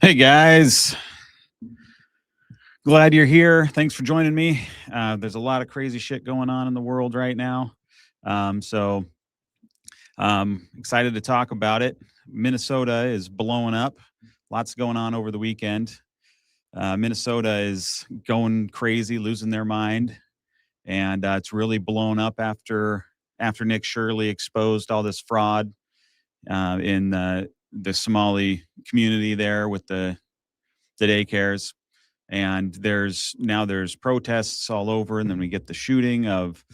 Hey guys, glad you're here. Thanks for joining me. There's a lot of crazy shit going on in the world right now. So excited to talk about it. Minnesota is blowing up. Lots going on over the weekend. Minnesota is going crazy, losing their mind, and it's really blown up after Nick Shirley exposed all this fraud in the Somali community there with the daycares. And there's protests all over, and then we get the shooting of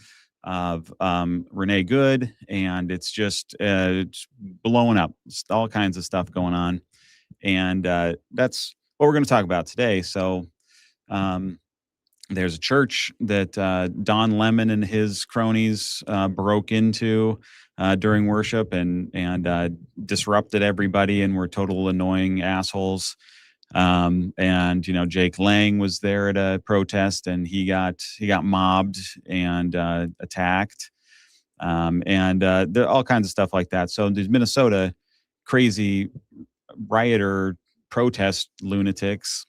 Renee Good, and it's blowing up. It's all kinds of stuff going on, and that's what we're going to talk about today. So um, there's a church that Don Lemon and his cronies broke into during worship and disrupted everybody, and were total annoying assholes. And Jake Lang was there at a protest, and he got mobbed and attacked. And there are all kinds of stuff like that. So these Minnesota crazy rioter protest lunatics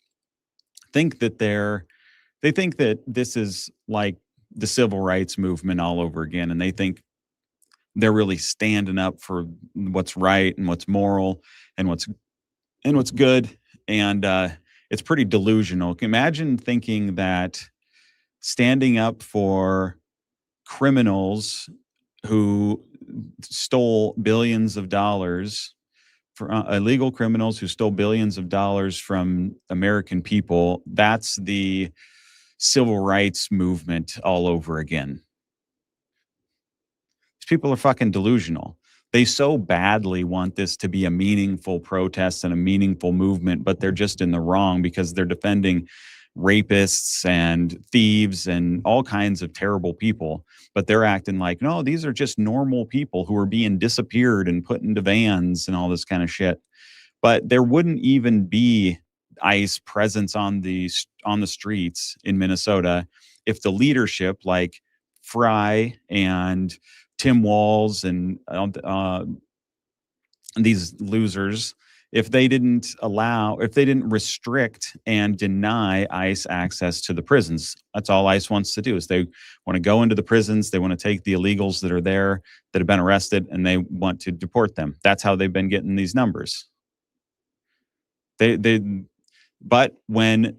think that they think that this is like the civil rights movement all over again, and they think they're really standing up for what's right and what's moral and what's good. And it's pretty delusional. Imagine thinking that standing up for criminals who stole billions of dollars, for illegal criminals who stole billions of dollars from American people, that's the civil rights movement all over again. These people are fucking delusional. They so badly want this to be a meaningful protest and a meaningful movement, but they're just in the wrong because they're defending rapists and thieves and all kinds of terrible people. But they're acting like, no, these are just normal people who are being disappeared and put into vans and all this kind of shit. But there wouldn't even be ICE presence on the streets in Minnesota if the leadership, like Fry and Tim Walz and these losers, if they didn't restrict and deny ICE access to the prisons. That's all ICE wants to do, is they want to go into the prisons. They want to take the illegals that are there that have been arrested, and they want to deport them. That's how they've been getting these numbers. But when,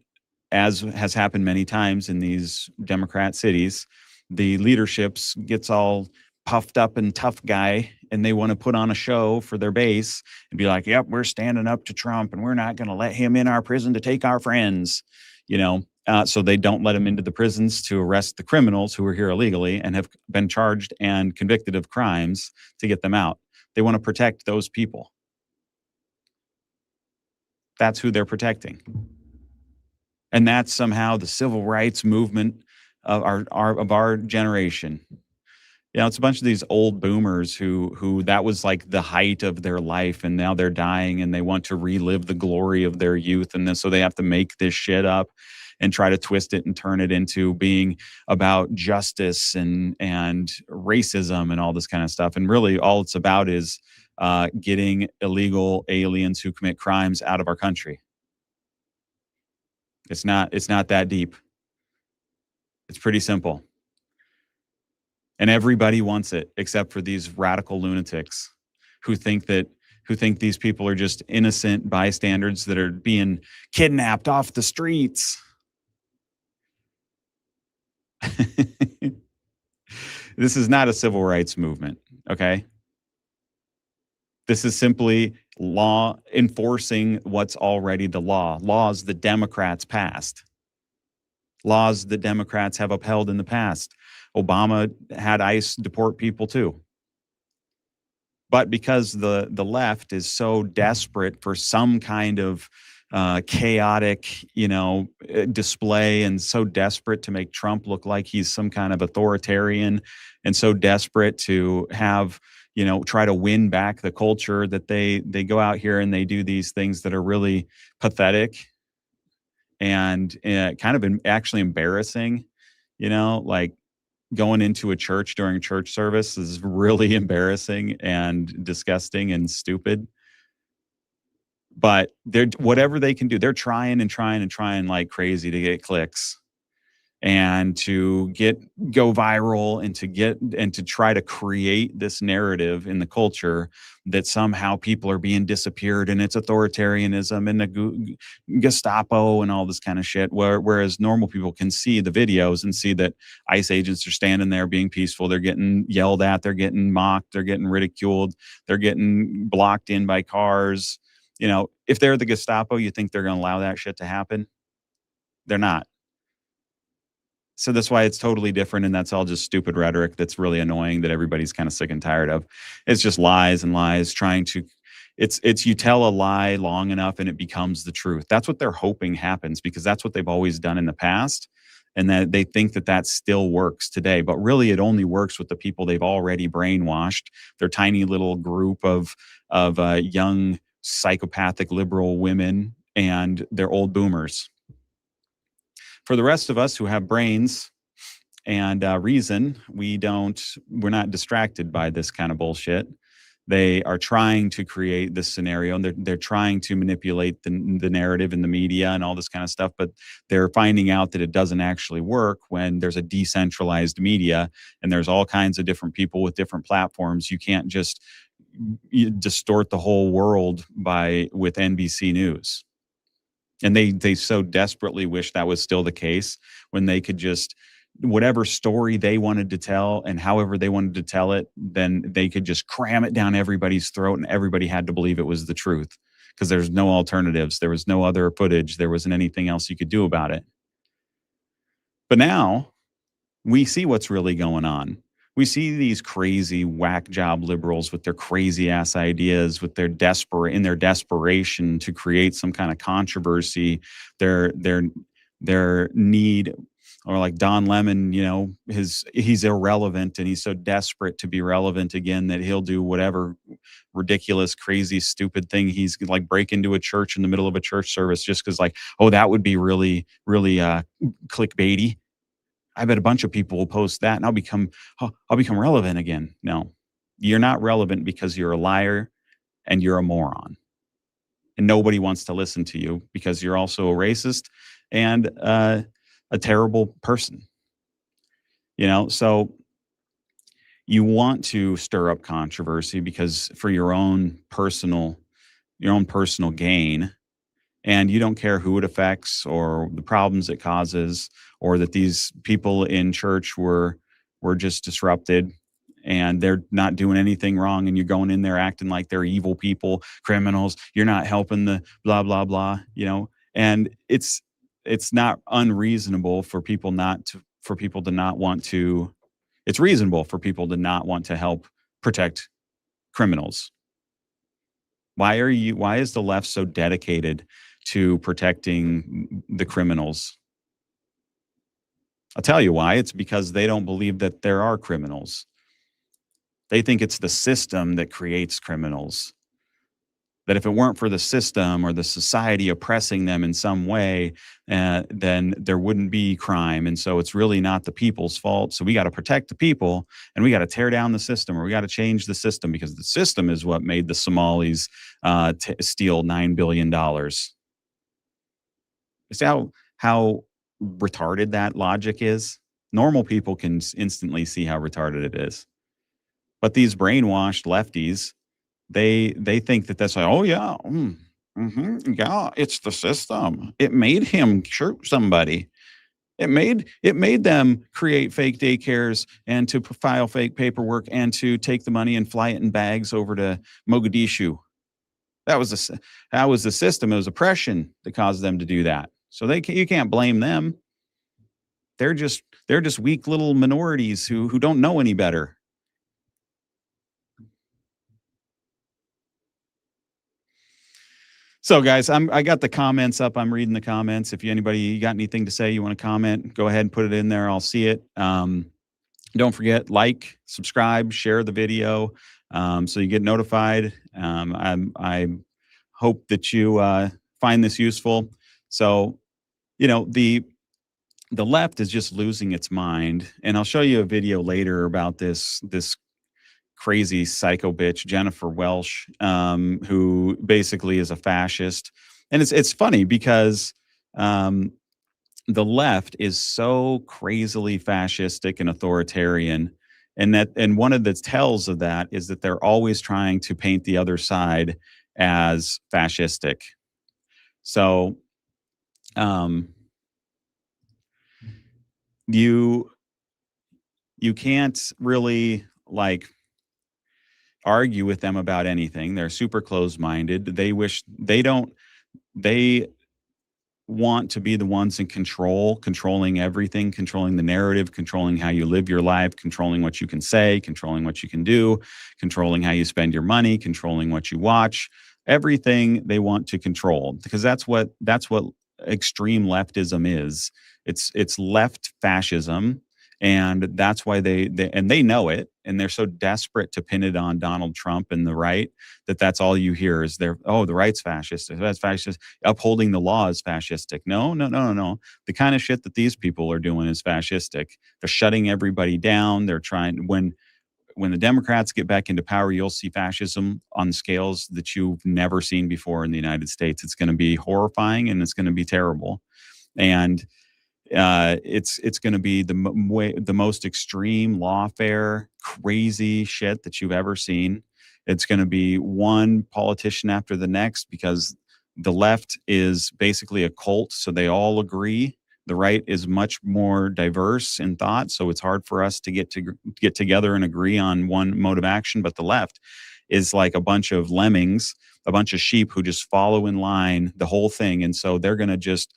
as has happened many times in these Democrat cities, the leaderships gets all puffed up and tough guy, and they want to put on a show for their base and be like, yep, we're standing up to Trump, and we're not going to let him in our prison to take our friends, so they don't let him into the prisons to arrest the criminals who are here illegally and have been charged and convicted of crimes to get them out. They want to protect those people. That's who they're protecting. And that's somehow the civil rights movement of our generation. It's a bunch of these old boomers who that was like the height of their life, and now they're dying, and they want to relive the glory of their youth, and then so they have to make this shit up and try to twist it and turn it into being about justice and racism and all this kind of stuff. And really all it's about is getting illegal aliens who commit crimes out of our country. It's not that deep. It's pretty simple. And everybody wants it except for these radical lunatics who think these people are just innocent bystanders that are being kidnapped off the streets. This is not a civil rights movement, okay? This is simply law enforcing what's already the law. Laws the Democrats passed. Laws the Democrats have upheld in the past. Obama had ICE deport people too. But because the left is so desperate for some kind of chaotic, display, and so desperate to make Trump look like he's some kind of authoritarian, and so desperate to have, try to win back the culture, that they go out here and they do these things that are really pathetic and kind of actually embarrassing, like going into a church during church service is really embarrassing and disgusting and stupid. But they're whatever they can do, they're trying and trying and trying like crazy to get clicks and to go viral and to try to create this narrative in the culture that somehow people are being disappeared and it's authoritarianism and the Gestapo and all this kind of shit. Whereas normal people can see the videos and see that ICE agents are standing there being peaceful. They're getting yelled at. They're getting mocked. They're getting ridiculed. They're getting blocked in by cars. If they're the Gestapo, you think they're going to allow that shit to happen? They're not. So that's why it's totally different, and that's all just stupid rhetoric that's really annoying that everybody's kind of sick and tired of. It's just lies and lies trying to it's you tell a lie long enough and it becomes the truth. That's what they're hoping happens because that's what they've always done in the past, and that they think that that still works today. But really it only works with the people they've already brainwashed, their tiny little group of young psychopathic liberal women and their old boomers. For the rest of us who have brains and reason, we're not distracted by this kind of bullshit. They are trying to create this scenario, and they're trying to manipulate the narrative in the media and all this kind of stuff, but they're finding out that it doesn't actually work when there's a decentralized media and there's all kinds of different people with different platforms. You can't just distort the whole world with NBC News. And they so desperately wish that was still the case when they could just, whatever story they wanted to tell and however they wanted to tell it, then they could just cram it down everybody's throat and everybody had to believe it was the truth because there's no alternatives. There was no other footage. There wasn't anything else you could do about it. But now we see what's really going on. We see these crazy whack job liberals with their crazy ass ideas, with their desperation to create some kind of controversy, their need, or like Don Lemon, he's irrelevant and he's so desperate to be relevant again that he'll do whatever ridiculous, crazy, stupid thing. He's like break into a church in the middle of a church service just because that would be really, really clickbaity. I bet a bunch of people will post that and I'll become relevant again. No, you're not relevant because you're a liar and you're a moron. And nobody wants to listen to you because you're also a racist and a terrible person. So you want to stir up controversy because for your own personal gain. And you don't care who it affects or the problems it causes, or that these people in church were just disrupted and they're not doing anything wrong. And you're going in there acting like they're evil people, criminals. You're not helping the blah, blah, blah, and it's not unreasonable for people to not want to, it's reasonable for people to not want to help protect criminals. Why is the left so dedicated to protecting the criminals? I'll tell you why. It's because they don't believe that there are criminals. They think it's the system that creates criminals. That if it weren't for the system or the society oppressing them in some way, then there wouldn't be crime. And so it's really not the people's fault. So we got to protect the people and we got to tear down the system, or we got to change the system because the system is what made the Somalis steal $9 billion. See how retarded that logic is? Normal people can instantly see how retarded it is. But these brainwashed lefties, they think that that's like, oh yeah, yeah, it's the system. It made him shoot somebody. It made them create fake daycares and to file fake paperwork and to take the money and fly it in bags over to Mogadishu. That was the system. It was oppression that caused them to do that. So you can't blame them. They're just weak little minorities who don't know any better. So guys, I got the comments up. I'm reading the comments. If you got anything to say, you want to comment, go ahead and put it in there. I'll see it. Don't forget, like, subscribe, share the video, so you get notified. I hope that you find this useful. So, the left is just losing its mind, and I'll show you a video later about this crazy psycho bitch, Jennifer Welch, who basically is a fascist. And it's funny because the left is so crazily fascistic and authoritarian. And one of the tells of that is that they're always trying to paint the other side as fascistic. So you can't really like argue with them about anything. They're super closed-minded. They want to be the ones in control, controlling everything, controlling the narrative, controlling how you live your life, controlling what you can say, controlling what you can do, controlling how you spend your money, controlling what you watch. Everything they want to control, because that's what extreme leftism is. It's left fascism, and that's why they know it, and they're so desperate to pin it on Donald Trump and the right that's all you hear is the right's fascist, that's fascist, upholding the law is fascistic. No. The kind of shit that these people are doing is fascistic. They're shutting everybody down. They're trying when the Democrats get back into power, you'll see fascism on scales that you've never seen before in the United States. It's going to be horrifying and it's going to be terrible. And it's going to be the most extreme lawfare, crazy shit that you've ever seen. It's going to be one politician after the next because the left is basically a cult, so they all agree. The right is much more diverse in thought, so it's hard for us to get together and agree on one mode of action. But the left is like a bunch of lemmings, a bunch of sheep who just follow in line the whole thing, and so they're going to just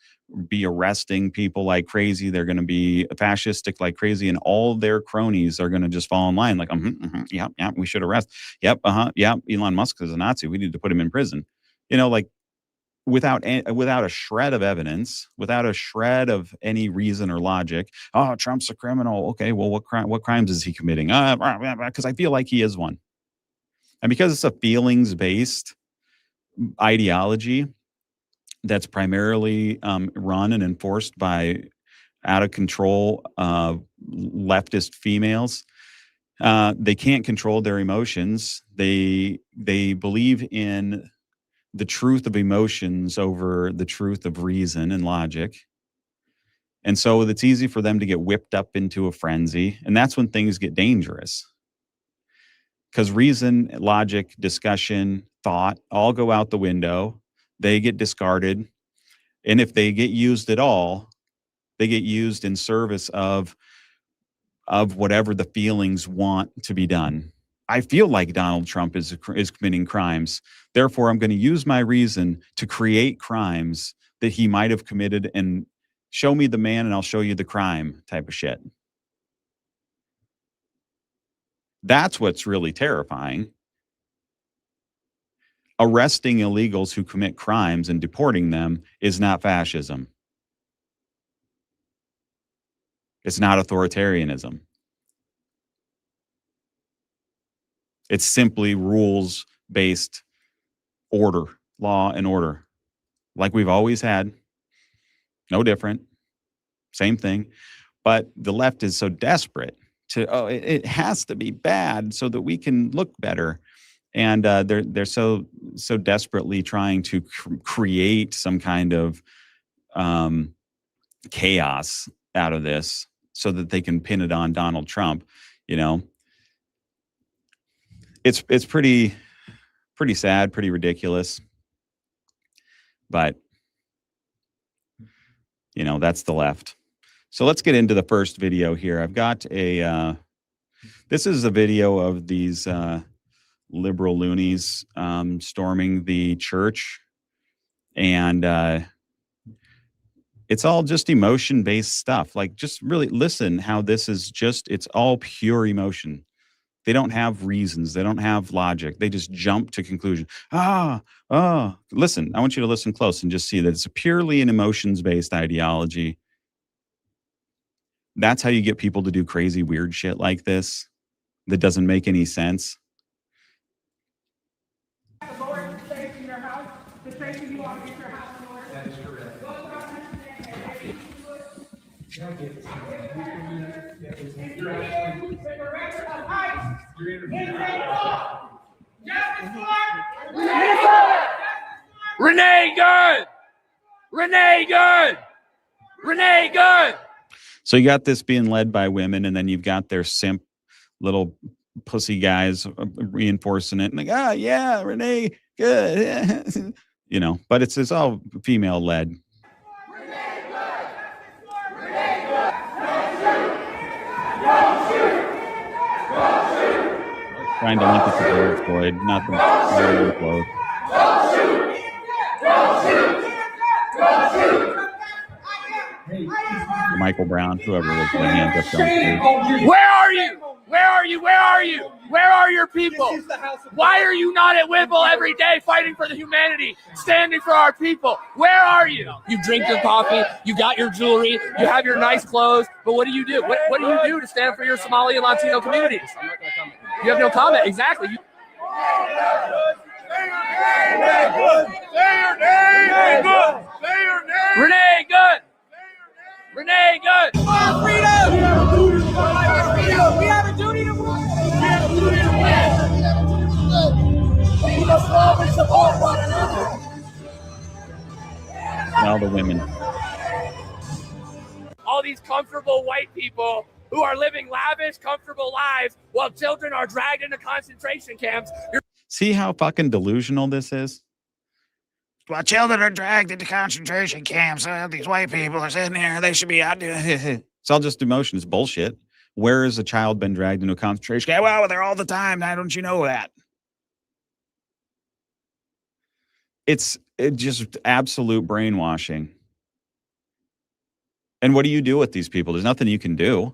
be arresting people like crazy. They're going to be fascistic like crazy, and all their cronies are going to just fall in line like, yeah, we should arrest. Yep, yeah, Elon Musk is a Nazi. We need to put him in prison. Like without a shred of evidence, without a shred of any reason or logic. Oh, Trump's a criminal. Okay, well, what crimes is he committing? Because I feel like he is one, and because it's a feelings-based ideology that's primarily run and enforced by out of control leftist females. They can't control their emotions. They believe in the truth of emotions over the truth of reason and logic. And so it's easy for them to get whipped up into a frenzy. And that's when things get dangerous. Because reason, logic, discussion, thought all go out the window. They get discarded. And if they get used at all, they get used in service of whatever the feelings want to be done. I feel like Donald Trump is committing crimes. Therefore, I'm going to use my reason to create crimes that he might have committed, and show me the man and I'll show you the crime type of shit. That's what's really terrifying. Arresting illegals who commit crimes and deporting them is not fascism. It's not authoritarianism. It's simply rules-based order, law and order, like we've always had. No different. Same thing. But the left is so desperate to, it has to be bad so that we can look better. And they're so desperately trying to create some kind of chaos out of this so that they can pin it on Donald Trump. It's pretty sad, pretty ridiculous. But that's the left. So let's get into the first video here. I've got this is a video of these liberal loonies storming the church. And it's all just emotion-based stuff. Like, just really listen how this is it's all pure emotion. They don't have reasons. They don't have logic. They just jump to conclusion. Listen, I want you to listen close and just see that it's purely an emotions-based ideology. That's how you get people to do crazy, weird shit like this that doesn't make any sense. The Lord says in your house, the same thing you want to get your house in order. That is correct. If you're able to surrender a life, in the name Renee good. Renee good. Renee good. So you got this being led by women, and then you've got their simp little pussy guys reinforcing it, and like, ah, yeah, Renee, good, you know. But it's all female led. Trying to link it to George Floyd, nothing. Close. Michael Brown, whoever was the hands up. Where are you? Where are you? Where are you? Where are your people? Why are you not at Whipple every day fighting for the humanity, standing for our people? Where are you? You drink your coffee, you got your jewelry, you have your nice clothes, but what do you do? What do you do to stand for your Somali and Latino communities? You have no comment. Exactly. Renee good. Renee good. We have a duty to work. We must love and support one another. All the women. All these comfortable white people who are living lavish, comfortable lives while children are dragged into concentration camps. See how fucking delusional this is? While children are dragged into concentration camps, these white people are sitting here, they should be out doing it. It's all just emotion. It's bullshit. Where has a child been dragged into a concentration camp? Well, they're all the time. Why don't you know that? It's just absolute brainwashing. And what do you do with these people? There's nothing you can do.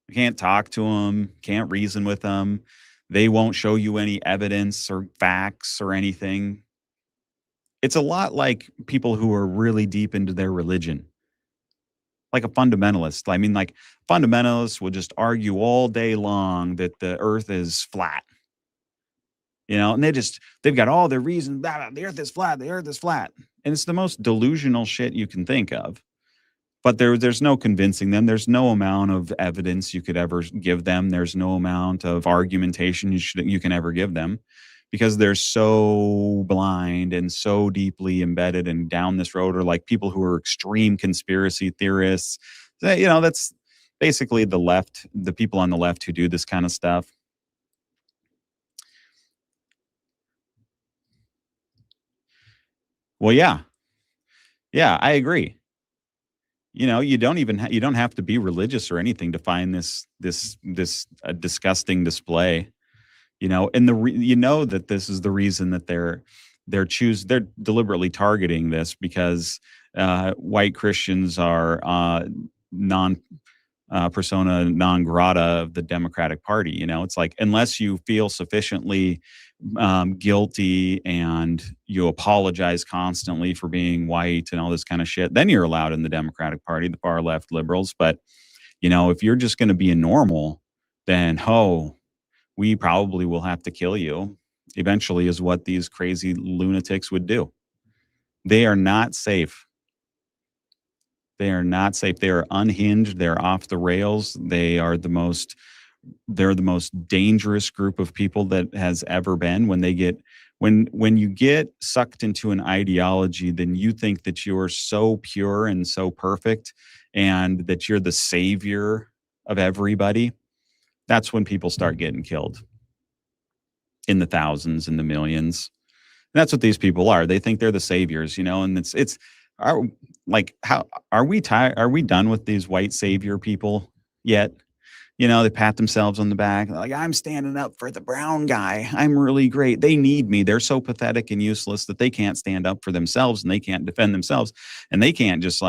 You can't talk to them, can't reason with them. They won't show you any evidence or facts or anything. It's a lot like people who are really deep into their religion. Like a fundamentalist. I mean, like fundamentalists will just argue all day long that the earth is flat. You know, and they've got all their reasons. Blah, blah, the earth is flat. The earth is flat. And it's the most delusional shit you can think of. But there's no convincing them. There's no amount of evidence you could ever give them. There's no amount of argumentation you can ever give them, because they're so blind and so deeply embedded and down this road, or like people who are extreme conspiracy theorists. You know, that's basically the left, the people on the left who do this kind of stuff. Well, yeah, I agree. You know, you don't have to be religious or anything to find this disgusting display. You know, and you know that this is the reason that they're deliberately targeting this, because white Christians are persona non grata of the Democratic Party. You know, it's like, unless you feel sufficiently guilty and you apologize constantly for being white and all this kind of shit, then you're allowed in the Democratic Party, the far left liberals. But, you know, if you're just going to be a normal, then we probably will have to kill you eventually, is what these crazy lunatics would do. They are not safe. They are not safe. They are unhinged. They're off the rails. They're the most dangerous group of people that has ever been. When you get sucked into an ideology, then you think that you're so pure and so perfect and that you're the savior of everybody. That's when people start getting killed in the thousands and the millions. And that's what these people are. They think they're the saviors, you know, and are we done with these white savior people yet? You know, they pat themselves on the back like, I'm standing up for the brown guy. I'm really great. They need me. They're so pathetic and useless that they can't stand up for themselves, and they can't defend themselves, and they can't just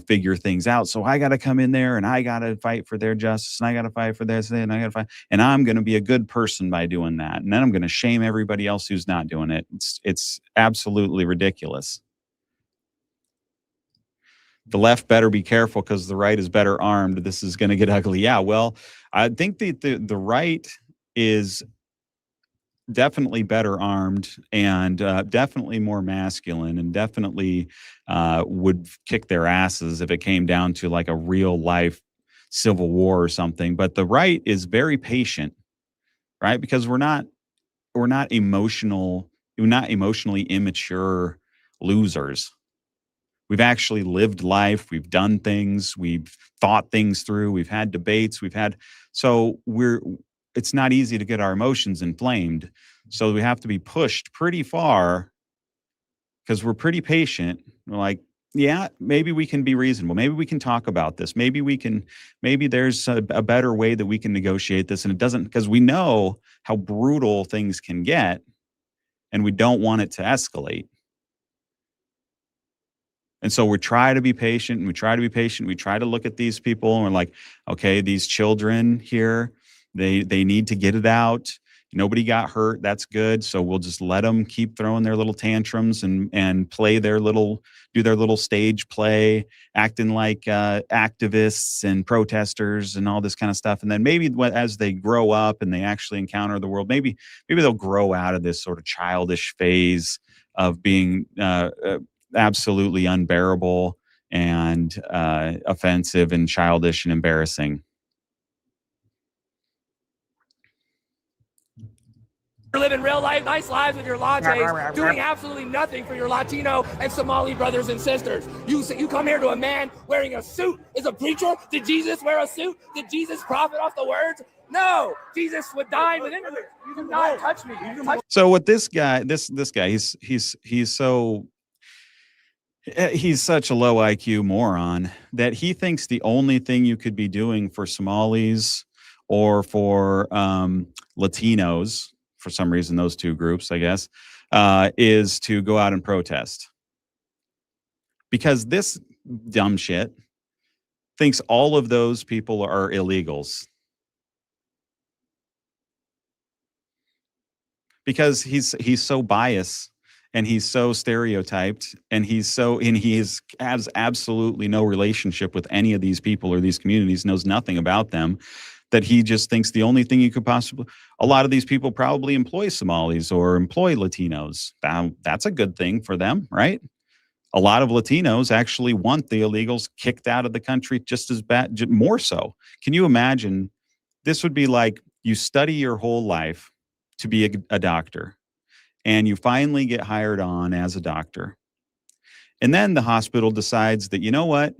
figure things out. So I got to come in there and I got to fight for their justice, and I got to fight for this, and I got to fight, and I'm going to be a good person by doing that. And then I'm going to shame everybody else who's not doing it. It's absolutely ridiculous. The left better be careful because the right is better armed. This is going to get ugly. Yeah, well, I think the right is definitely better armed and definitely more masculine, and definitely would kick their asses if it came down to like a real life civil war or something. But the right is very patient, right? Because we're not emotional We're not emotionally immature losers. We've actually lived life. We've done things. We've thought things through. We've had debates. So it's not easy to get our emotions inflamed. So we have to be pushed pretty far because we're pretty patient. We're like, yeah, maybe we can be reasonable. Maybe we can talk about this. Maybe there's a better way that we can negotiate this. And it doesn't, because we know how brutal things can get and we don't want it to escalate. And so we try to be patient and we try to look at these people and we're like, okay, these children here, they need to get it out. Nobody got hurt. That's good. So we'll just let them keep throwing their little tantrums and play do their little stage play, acting like activists and protesters and all this kind of stuff. And then maybe as they grow up and they actually encounter the world, maybe they'll grow out of this sort of childish phase of being absolutely unbearable and offensive and childish and embarrassing. You're living real life, nice lives with your lattes, doing absolutely nothing for your Latino and Somali brothers and sisters. You come here to a man wearing a suit. Is a preacher? Did Jesus wear a suit? Did Jesus profit off the words? No, Jesus would dine with immigrants. You do not touch me. So what this guy, he's such a low IQ moron that he thinks the only thing you could be doing for Somalis or for Latinos, for some reason, those two groups, I guess, is to go out and protest. Because this dumb shit thinks all of those people are illegals. Because he's so biased and he's so stereotyped and he has absolutely no relationship with any of these people or these communities, knows nothing about them, that he just thinks the only thing you could possibly, a lot of these people probably employ Somalis or employ Latinos. That's a good thing for them, right? A lot of Latinos actually want the illegals kicked out of the country just as bad, more so. Can you imagine? This would be like you study your whole life to be a doctor and you finally get hired on as a doctor. And then the hospital decides that, you know what?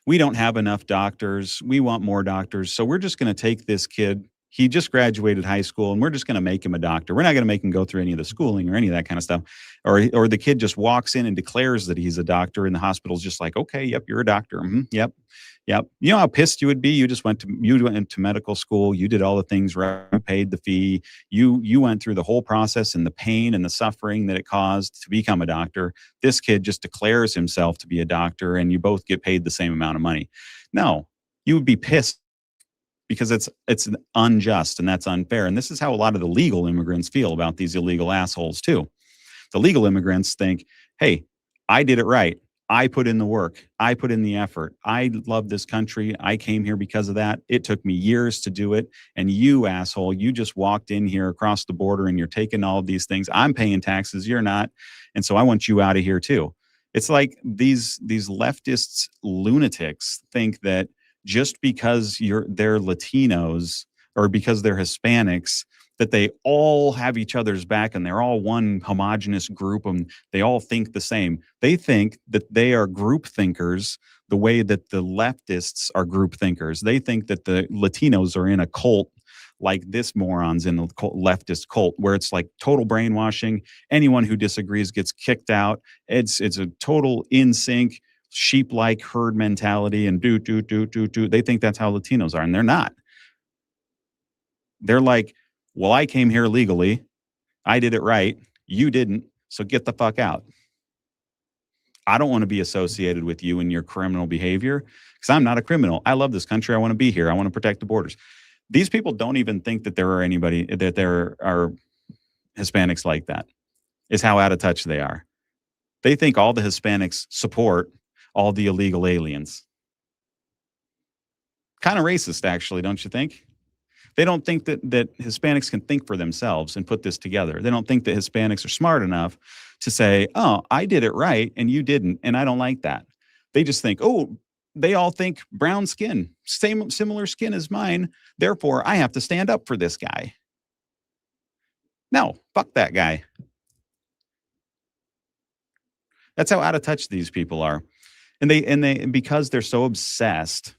We don't have enough doctors. We want more doctors. So we're just going to take this kid. He just graduated high school and we're just going to make him a doctor. We're not going to make him go through any of the schooling or any of that kind of stuff. Or the kid just walks in and declares that he's a doctor and the hospital's just like, okay, yep, you're a doctor. Mm-hmm, yep. Yep. You know how pissed you would be? You went into medical school. You did all the things right. You paid the fee. You went through the whole process and the pain and the suffering that it caused to become a doctor. This kid just declares himself to be a doctor and you both get paid the same amount of money. No, you would be pissed because it's unjust and that's unfair. And this is how a lot of the legal immigrants feel about these illegal assholes too. The legal immigrants think, hey, I did it right. I put in the work. I put in the effort. I love this country. I came here because of that. It took me years to do it. And you, asshole, you just walked in here across the border and you're taking all of these things. I'm paying taxes. You're not. And so I want you out of here too. It's like these leftist lunatics think that just because they're Latinos or because they're Hispanics, that they all have each other's back and they're all one homogenous group and they all think the same. They think that they are group thinkers the way that the leftists are group thinkers. They think that the Latinos are in a cult like this moron's in a leftist cult where it's like total brainwashing. Anyone who disagrees gets kicked out. It's a total in sync, sheep-like herd mentality and do. They think that's how Latinos are and they're not. They're like, well, I came here legally. I did it right. You didn't. So get the fuck out. I don't want to be associated with you and your criminal behavior because I'm not a criminal. I love this country. I want to be here. I want to protect the borders. These people don't even think that there are Hispanics like that, is how out of touch they are. They think all the Hispanics support all the illegal aliens. Kind of racist, actually, don't you think? They don't think that Hispanics can think for themselves and put this together. They don't think that Hispanics are smart enough to say, oh, I did it right and you didn't, and I don't like that. They just think, oh, they all think brown skin, similar skin as mine, therefore I have to stand up for this guy. No, fuck that guy. That's how out of touch these people are. And they because they're so obsessed,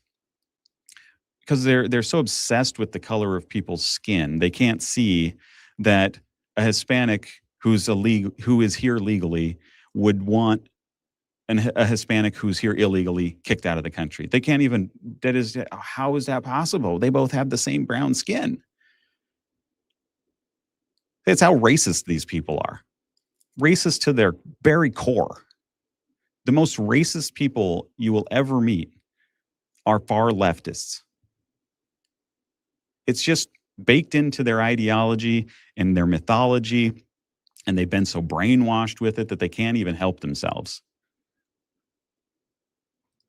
because they're so obsessed with the color of people's skin, they can't see that a Hispanic who is here legally would want a Hispanic who's here illegally kicked out of the country. They can't even, how is that possible? They both have the same brown skin. It's how racist these people are. Racist to their very core. The most racist people you will ever meet are far leftists. It's just baked into their ideology and their mythology, and they've been so brainwashed with it that they can't even help themselves.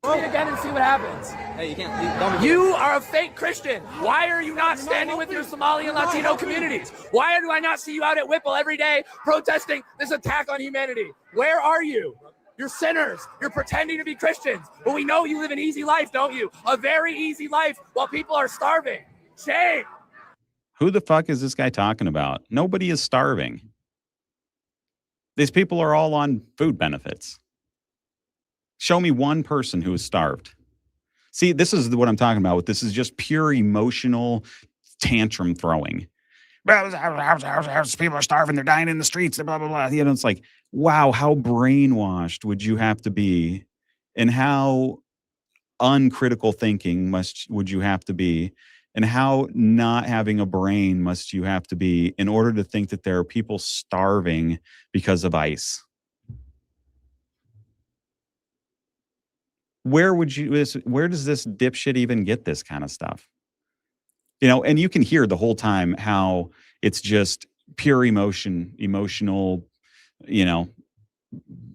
Say it again and see what happens. Hey, you can't. You are a fake Christian. Why are you not standing with your Somali and Latino communities? Why do I not see you out at Whipple every day protesting this attack on humanity? Where are you? You're sinners. You're pretending to be Christians. But we know you live an easy life, don't you? A very easy life while people are starving. Shame. Who the fuck is this guy talking about? Nobody is starving. These people are all on food benefits. Show me one person who is starved. See, this is what I'm talking about. This is just pure emotional tantrum throwing. People are starving. They're dying in the streets. Blah, blah, blah. You know, it's like, wow, how brainwashed would you have to be? And how uncritical thinking would you have to be? And how not having a brain must you have to be in order to think that there are people starving because of ICE? Where does this dipshit even get this kind of stuff? You know, and you can hear the whole time how it's just pure emotional, you know,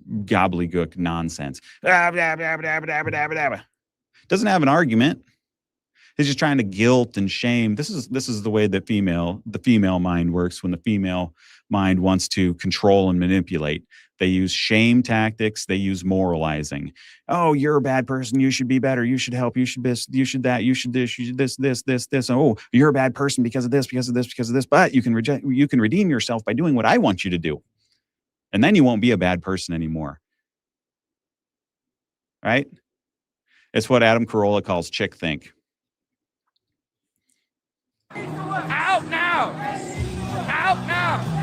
gobbledygook nonsense. Doesn't have an argument. He's just trying to guilt and shame. This is the way that the female mind works when the female mind wants to control and manipulate. They use shame tactics. They use moralizing. Oh, you're a bad person. You should be better. You should help. You should this. You should that. You should this. You should this. Oh, you're a bad person because of this, because of this, because of this. But you can redeem yourself by doing what I want you to do, and then you won't be a bad person anymore. Right? It's what Adam Carolla calls chick think. Out now! Out now!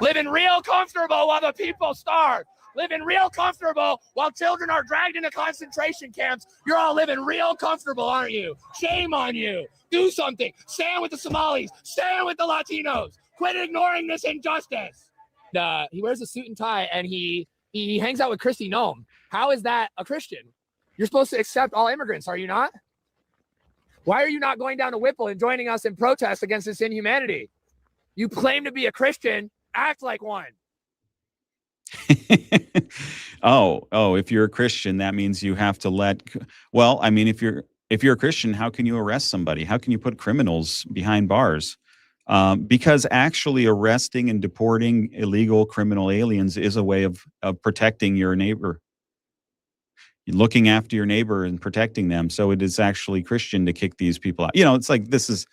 Living real comfortable while the people starve. Living real comfortable while children are dragged into concentration camps. You're all living real comfortable, aren't you? Shame on you. Do something. Stand with the Somalis. Stand with the Latinos. Quit ignoring this injustice. He wears a suit and tie and he hangs out with Kristi Noem. How is that a Christian? You're supposed to accept all immigrants, are you not? Why are you not going down to Whipple and joining us in protest against this inhumanity? You claim to be a Christian, act like one. Oh, if you're a Christian, that means you have to well, I mean, if you're a Christian, how can you arrest somebody? How can you put criminals behind bars? Because actually arresting and deporting illegal criminal aliens is a way of protecting your neighbor. Looking after your neighbor and protecting them. So it is actually Christian to kick these people out. You know, it's like this is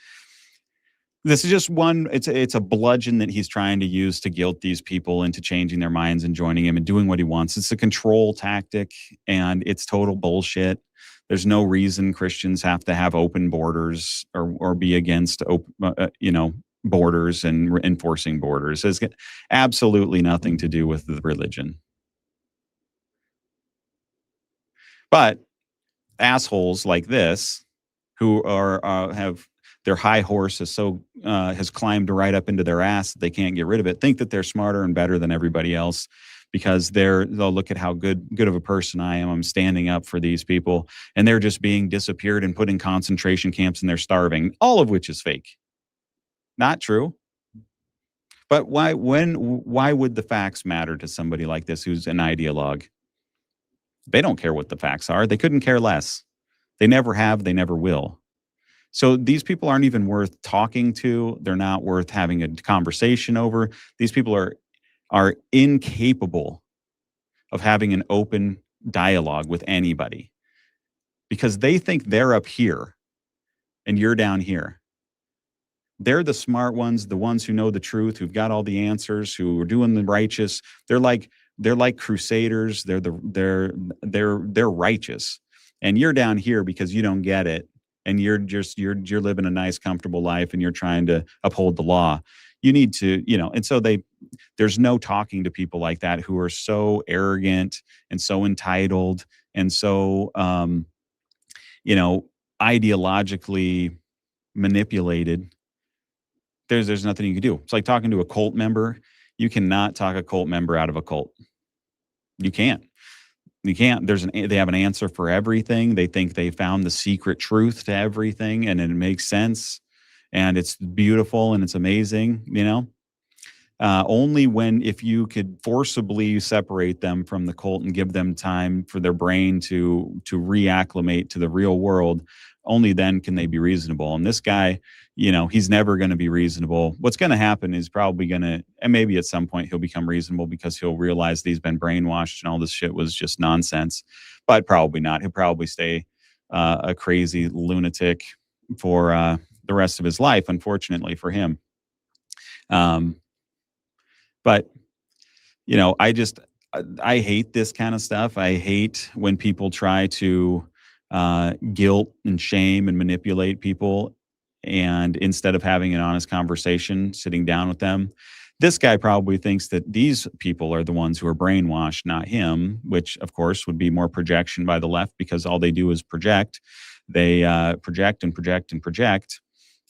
just one, it's a bludgeon that he's trying to use to guilt these people into changing their minds and joining him and doing what he wants. It's a control tactic and it's total bullshit. There's no reason Christians have to have open borders or be against borders and enforcing borders. It's got absolutely nothing to do with the religion. But assholes like this, who have their high horse has climbed right up into their ass that they can't get rid of it, think that they're smarter and better than everybody else because they'll look at how good of a person I am. I'm standing up for these people, and they're just being disappeared and put in concentration camps, and they're starving. All of which is fake, not true. But why would the facts matter to somebody like this who's an ideologue? They don't care what the facts are. They couldn't care less. They never have. They never will. So these people aren't even worth talking to. They're not worth having a conversation over. These people are incapable of having an open dialogue with anybody because they think they're up here and you're down here. They're the smart ones, the ones who know the truth, who've got all the answers, who are doing the righteous. They're like crusaders. They're righteous. And you're down here because you don't get it. And you're living a nice, comfortable life, and you're trying to uphold the law. You need to, and so there's no talking to people like that who are so arrogant and so entitled and so, ideologically manipulated. There's nothing you can do. It's like talking to a cult member. You cannot talk a cult member out of a cult. You can't. They have an answer for everything. They think they found the secret truth to everything, and it makes sense, and it's beautiful and it's amazing, only if you could forcibly separate them from the cult and give them time for their brain to reacclimate to the real world, only then can they be reasonable. And this guy, he's never going to be reasonable. What's going to happen is probably and maybe at some point he'll become reasonable because he'll realize that he's been brainwashed and all this shit was just nonsense, but probably not. He'll probably stay a crazy lunatic for the rest of his life, unfortunately for him. But, I hate this kind of stuff. I hate when people try to guilt and shame and manipulate people. And instead of having an honest conversation, sitting down with them, this guy probably thinks that these people are the ones who are brainwashed, not him, which of course would be more projection by the left, because all they do is project. They project and project and project.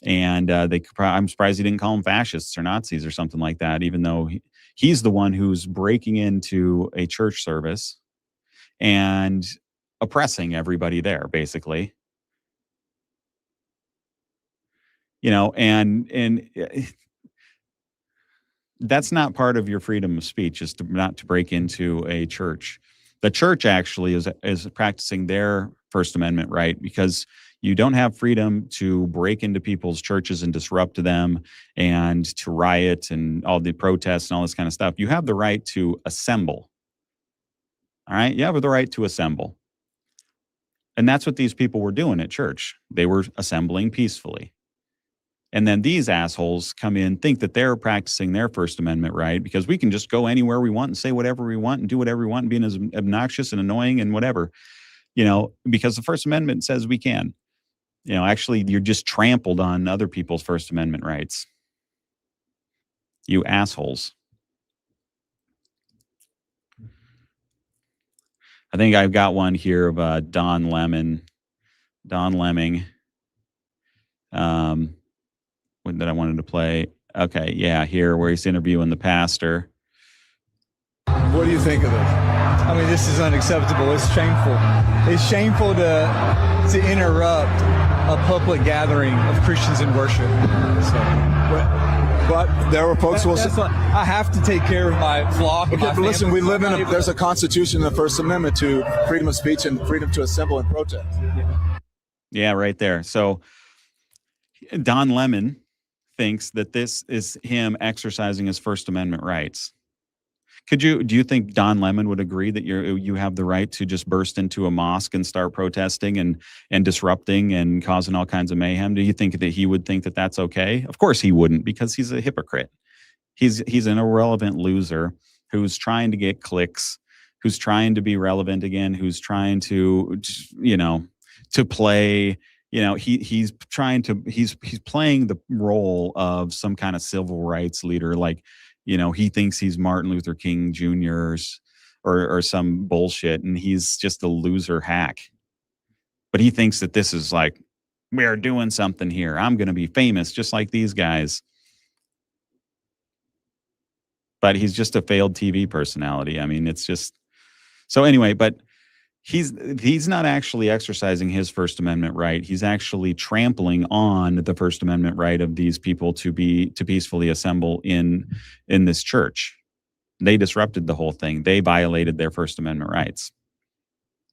And I'm surprised he didn't call them fascists or Nazis or something like that, even though he's the one who's breaking into a church service and oppressing everybody there, basically. And that's not part of your freedom of speech, is not to break into a church. The church actually is practicing their First Amendment right, because you don't have freedom to break into people's churches and disrupt them and to riot and all the protests and all this kind of stuff. You have the right to assemble. All right? You have the right to assemble. And that's what these people were doing at church. They were assembling peacefully. And then these assholes come in, think that they're practicing their First Amendment right because we can just go anywhere we want and say whatever we want and do whatever we want and being as obnoxious and annoying and whatever, because the First Amendment says we can. Actually, you're just trampled on other people's First Amendment rights. You assholes. I think I've got one here of Don Lemming. That I wanted to play. Okay, yeah, here where he's interviewing the pastor. What do you think of this? I mean, this is unacceptable. It's shameful. It's shameful to interrupt a public gathering of Christians in worship. But there were folks who will say, I have to take care of my flock. Okay, but listen, we live there's a constitution in the First Amendment to freedom of speech and freedom to assemble and protest. Yeah, right there. So Don Lemon thinks that this is him exercising his First Amendment rights. Do you think Don Lemon would agree that you have the right to just burst into a mosque and start protesting and disrupting and causing all kinds of mayhem? Do you think that he would think that that's okay? Of course he wouldn't, because he's a hypocrite. He's an irrelevant loser who's trying to get clicks, who's trying to be relevant again, who's trying to to play. He's playing the role of some kind of civil rights leader, like. He thinks he's Martin Luther King Jr. or some bullshit, and he's just a loser hack. But he thinks that this is like, we're doing something here. I'm going to be famous just like these guys. But he's just a failed TV personality. I mean, it's just... So anyway, but he's not actually exercising his First Amendment right. He's actually trampling on the First Amendment right of these people to peacefully assemble in this church. They disrupted the whole thing. They violated their First Amendment rights.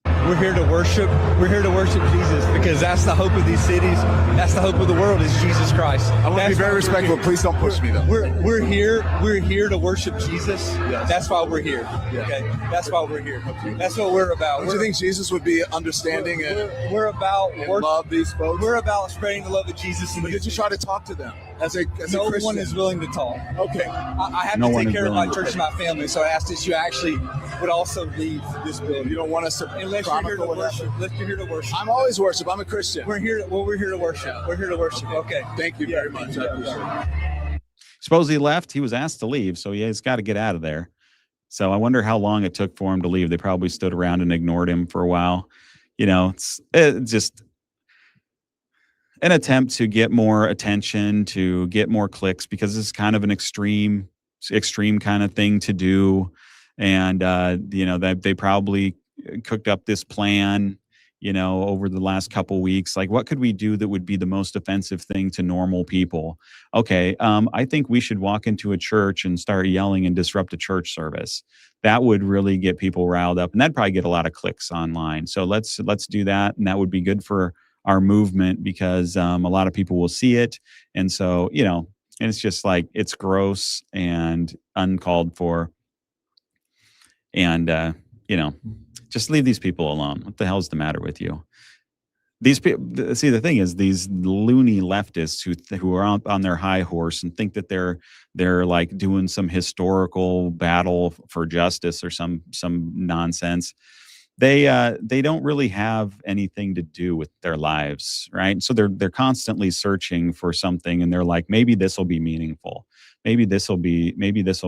We're here to worship. We're here to worship Jesus, because that's the hope of these cities. That's the hope of the world, is Jesus Christ. I want to be very respectful. Please don't push me, though. We're here to worship Jesus. Yes. That's why we're here. Yes. Okay, that's why we're here. That's what we're about. Do you think Jesus would be understanding we're about and love these folks? We're about spreading the love of Jesus. But did you try to talk to them? as a No Christian? one is willing to talk. Okay. I have No to one take is care of my willing to church and my family, so I asked that you actually would also leave this building. You don't want us to Unless you're here to chronicle what worship. happened? Unless you're here to worship. I'm always worship. I'm a Christian. We're here to worship. We're here to worship. Okay. Thank you very much. I appreciate it. Suppose he left. He was asked to leave, so he's got to get out of there. So I wonder how long it took for him to leave. They probably stood around and ignored him for a while. It's just an attempt to get more attention, to get more clicks, because it's kind of an extreme kind of thing to do. And, that they probably cooked up this plan, over the last couple weeks. Like, what could we do that would be the most offensive thing to normal people? Okay, I think we should walk into a church and start yelling and disrupt a church service. That would really get people riled up, and that'd probably get a lot of clicks online. So let's do that, and that would be good for our movement, because a lot of people will see it. And so, and it's just like, it's gross and uncalled for. And, just leave these people alone. What the hell's the matter with you? These people, see, the thing is, these loony leftists who are on their high horse and think that they're like doing some historical battle for justice or some nonsense. They don't really have anything to do with their lives, right? So they're constantly searching for something, and they're like, maybe this will be meaningful. Maybe this will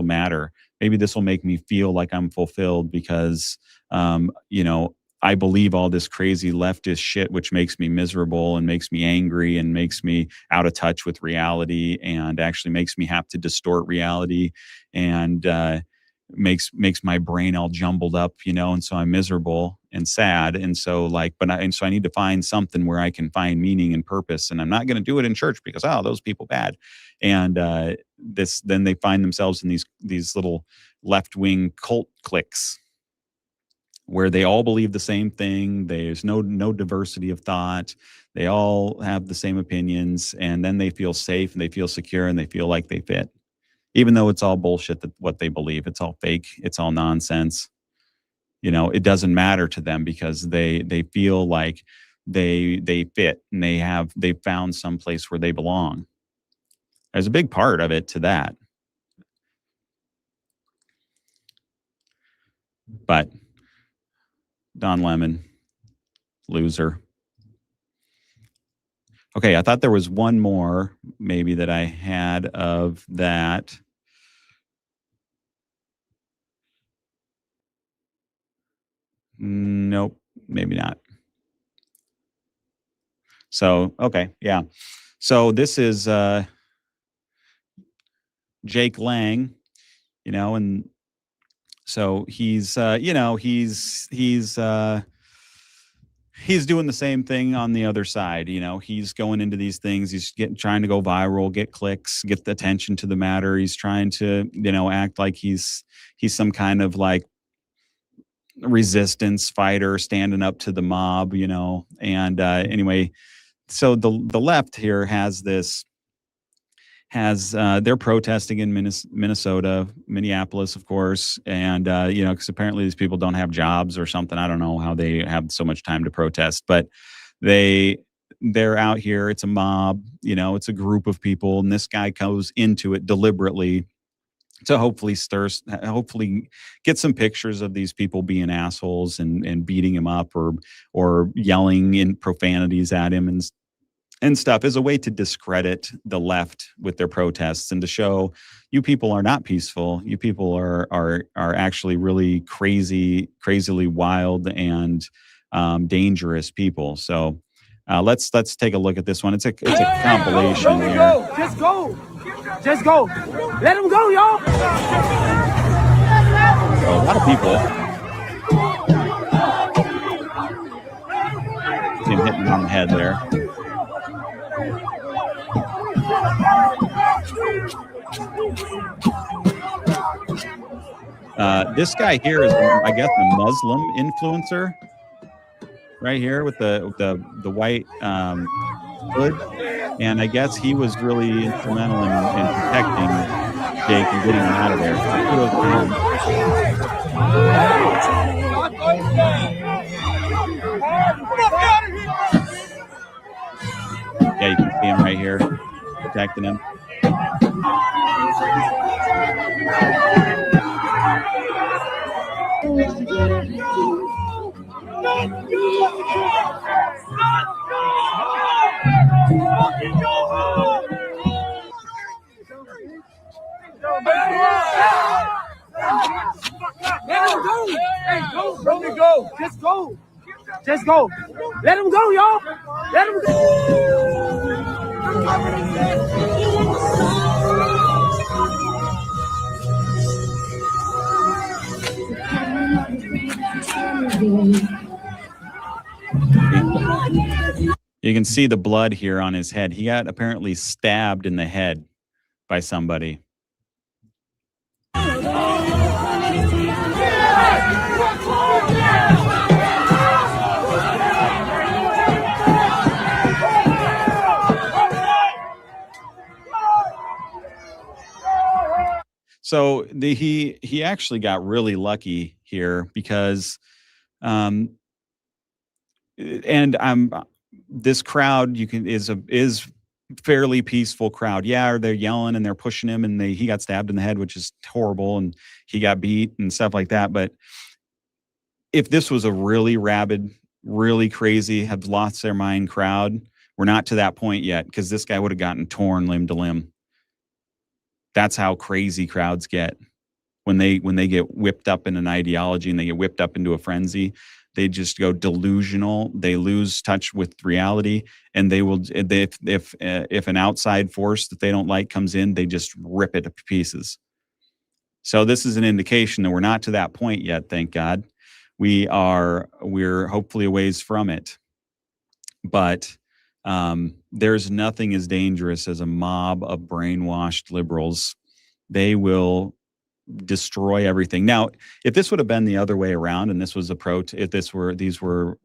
matter. Maybe this will make me feel like I'm fulfilled, because I believe all this crazy leftist shit, which makes me miserable and makes me angry and makes me out of touch with reality, and actually makes me have to distort reality, and makes my brain all jumbled up, and so I'm miserable and sad. And so so I need to find something where I can find meaning and purpose, and I'm not going to do it in church because, those people bad. And then they find themselves in these little left-wing cult cliques where they all believe the same thing. There's no diversity of thought. They all have the same opinions, and then they feel safe and they feel secure and they feel like they fit, even though it's all bullshit, what they believe. It's all fake. It's all nonsense. It doesn't matter to them, because they feel like they fit, and they've found some place where they belong. There's a big part of it to that. But Don Lemon, loser. Okay, I thought there was one more maybe that I had of that. Nope, maybe not. So, okay, yeah. So this is Jake Lang, and so he's he's doing the same thing on the other side. He's going into these things. He's trying to go viral, get clicks, get the attention to the matter. He's trying to, act like he's some kind of like resistance fighter standing up to the mob, and anyway, so the left here they're protesting in Minnesota, Minneapolis, of course. And, because apparently these people don't have jobs or something. I don't know how they have so much time to protest, but they're out here. It's a mob, it's a group of people. And this guy goes into it deliberately to hopefully get some pictures of these people being assholes and beating him up or yelling in profanities at him and stuff, as a way to discredit the left with their protests, and to show you people are not peaceful. You people are actually really crazily wild and dangerous people. So let's take a look at this one. It's a compilation here. Just go. Let him go, y'all. So a lot of people. See him hitting on the head there. This guy here is, I guess, a Muslim influencer, right here with the white hood, and I guess he was really instrumental in protecting Jake and getting him out of there. Yeah, you can see him right here protecting him. Let him go. Hey, go, bro. Go. Just go. Just go. Let him go, y'all. Let him go. You can see the blood here on his head. He got apparently stabbed in the head by somebody. So he actually got really lucky here because, this crowd is fairly peaceful crowd. Yeah, they're yelling and they're pushing him, and he got stabbed in the head, which is horrible, and he got beat and stuff like that. But if this was a really rabid, really crazy, have lost their mind crowd, we're not to that point yet, because this guy would have gotten torn limb to limb. That's how crazy crowds get when they get whipped up in an ideology and they get whipped up into a frenzy. They just go delusional. They lose touch with reality, and if an outside force that they don't like comes in, they just rip it to pieces. So this is an indication that we're not to that point yet. Thank God, we're hopefully a ways from it. But there's nothing as dangerous as a mob of brainwashed liberals. They will destroy everything. Now, if this would have been the other way around, and this was these were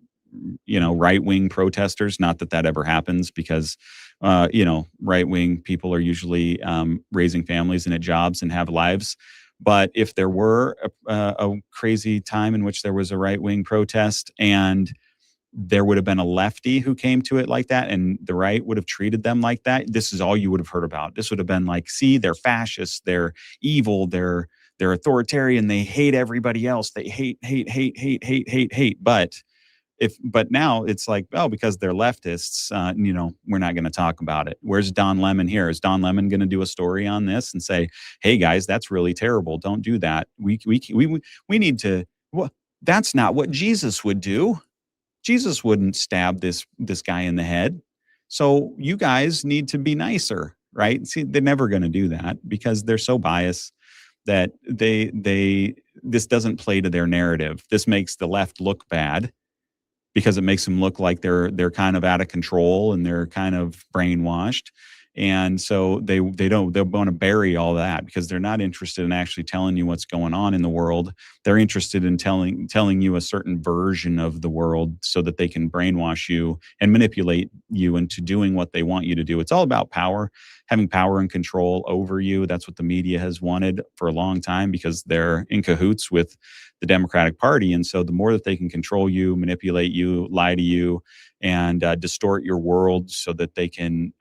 right-wing protesters, not that ever happens, because right-wing people are usually raising families and at jobs and have lives. But if there were a crazy time in which there was a right-wing protest and there would have been a lefty who came to it like that, and the right would have treated them like that, this is all you would have heard about. This would have been like, see, they're fascists, they're evil, they're authoritarian, they hate everybody else, they hate. But now it's like, oh, because they're leftists, we're not going to talk about it. Where's Don Lemon here? Is Don Lemon going to do a story on this and say, hey guys, that's really terrible, don't do that. We need to. Well, that's not what Jesus would do. Jesus wouldn't stab this guy in the head. So you guys need to be nicer, right? See, they're never going to do that because they're so biased that this doesn't play to their narrative. This makes the left look bad because it makes them look like they're kind of out of control and they're kind of brainwashed. And so they'll want to bury all that because they're not interested in actually telling you what's going on in the world. They're interested in telling you a certain version of the world so that they can brainwash you and manipulate you into doing what they want you to do. It's all about power, having power and control over you. That's what the media has wanted for a long time because they're in cahoots with the Democratic Party. And so the more that they can control you, manipulate you, lie to you, and distort your world so that they can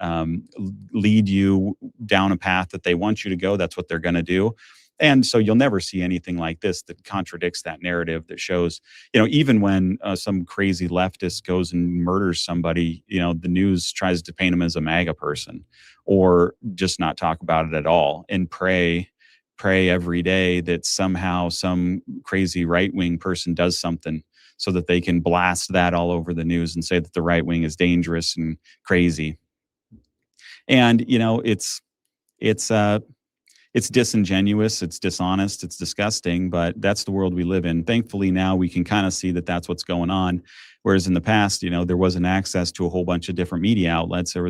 lead you down a path that they want you to go, that's what they're going to do. And so you'll never see anything like this that contradicts that narrative, that shows, even when some crazy leftist goes and murders somebody, the news tries to paint him as a MAGA person or just not talk about it at all and pray every day that somehow some crazy right-wing person does something so that they can blast that all over the news and say that the right wing is dangerous and crazy. And, it's disingenuous, it's dishonest, it's disgusting, but that's the world we live in. Thankfully, now we can kind of see that that's what's going on. Whereas in the past, there wasn't access to a whole bunch of different media outlets. Or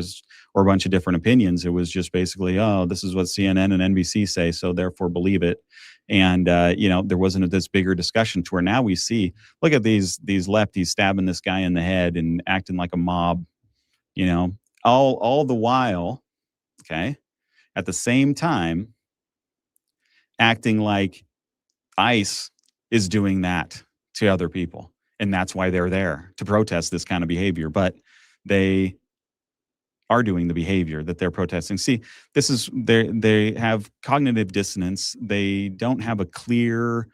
a bunch of different opinions. It was just basically, oh, this is what CNN and NBC say, so therefore believe it. And, there wasn't this bigger discussion to where now we see, look at these lefties stabbing this guy in the head and acting like a mob, all the while, okay, at the same time, acting like ICE is doing that to other people. And that's why they're there, to protest this kind of behavior. But they are doing the behavior that they're protesting. See, this is they have cognitive dissonance. They don't have a clear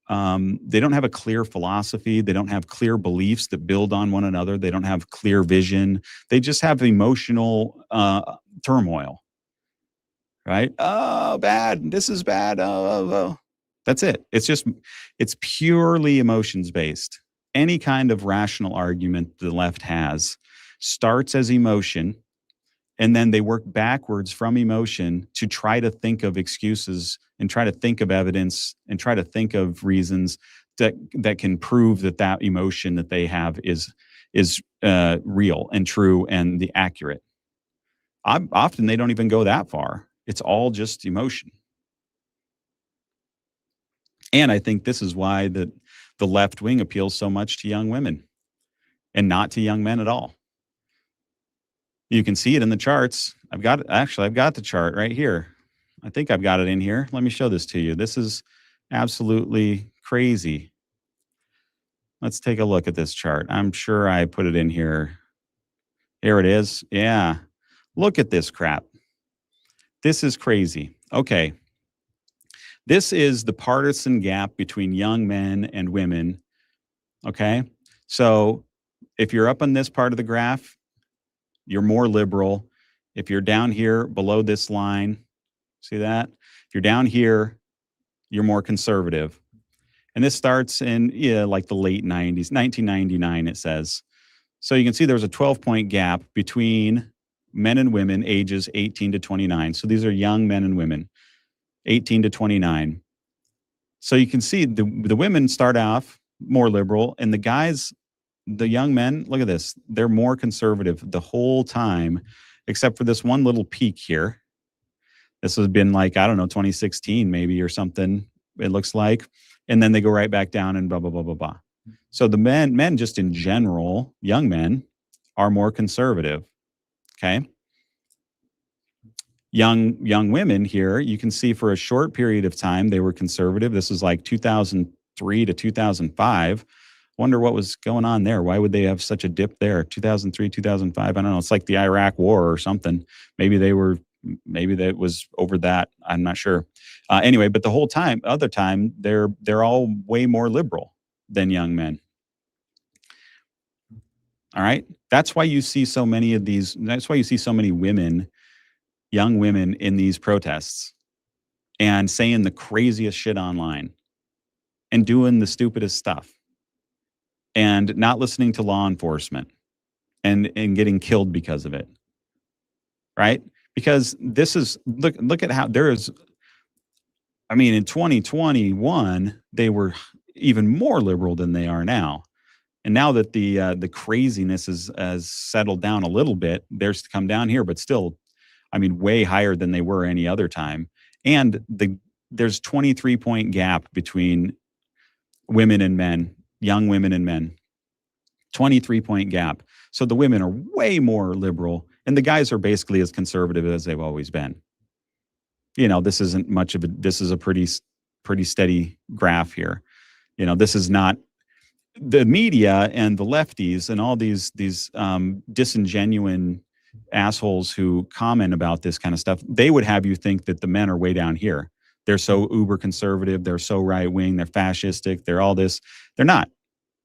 philosophy. They don't have clear beliefs that build on one another. They don't have clear vision. They just have emotional turmoil. Right? Oh, bad. This is bad. Oh. That's it. It's purely emotions based. Any kind of rational argument the left has starts as emotion, and then they work backwards from emotion to try to think of excuses and try to think of evidence and try to think of reasons that can prove that emotion that they have is real and true and the accurate. Often they don't even go that far. It's all just emotion. And I think this is why the left wing appeals so much to young women and not to young men at all. You can see it in the charts. I've got the chart right here. I think I've got it in here. Let me show this to you. This is absolutely crazy. Let's take a look at this chart. I'm sure I put it in here. Here it is. Yeah. Look at this crap. This is crazy. Okay. This is the partisan gap between young men and women. Okay. So if you're up on this part of the graph, you're more liberal. If you're down here below this line, see that? If you're down here, you're more conservative. And this starts in like the late 90s, 1999, it says. So you can see there's a 12-point gap between men and women ages 18 to 29. So these are young men and women, 18 to 29. So you can see the women start off more liberal, and the guys, the young men, look at this. They're more conservative the whole time, except for this one little peak here. This has been like, I don't know, 2016 maybe or something, it looks like. And then they go right back down and blah, blah, blah, blah, blah. So the men just in general, young men, are more conservative. Okay. Young women here, you can see for a short period of time, they were conservative. This is like 2003 to 2005. Wonder what was going on there. Why would they have such a dip there? 2003, 2005. I don't know. It's like the Iraq War or something. Maybe that was over that. I'm not sure. Anyway, but the whole time, other time, they're all way more liberal than young men. All right. That's why you see so many of these. That's why you see so many women, young women in these protests and saying the craziest shit online and doing the stupidest stuff and not listening to law enforcement and getting killed because of it. Right? Because this is, look at how there is, I mean, in 2021, they were even more liberal than they are now. And now that the craziness has settled down a little bit, there's to come down here, but still, I mean, way higher than they were any other time. And there's 23-point gap between women and men, young women and men. 23-point gap. So the women are way more liberal, and the guys are basically as conservative as they've always been. You know, this isn't much of a. This is a pretty steady graph here. You know, this is not the media and the lefties and all these disingenuous assholes who comment about this kind of stuff. They would have you think that the men are way down here. They're so uber conservative. They're so right wing. They're fascistic. They're all this. They're not.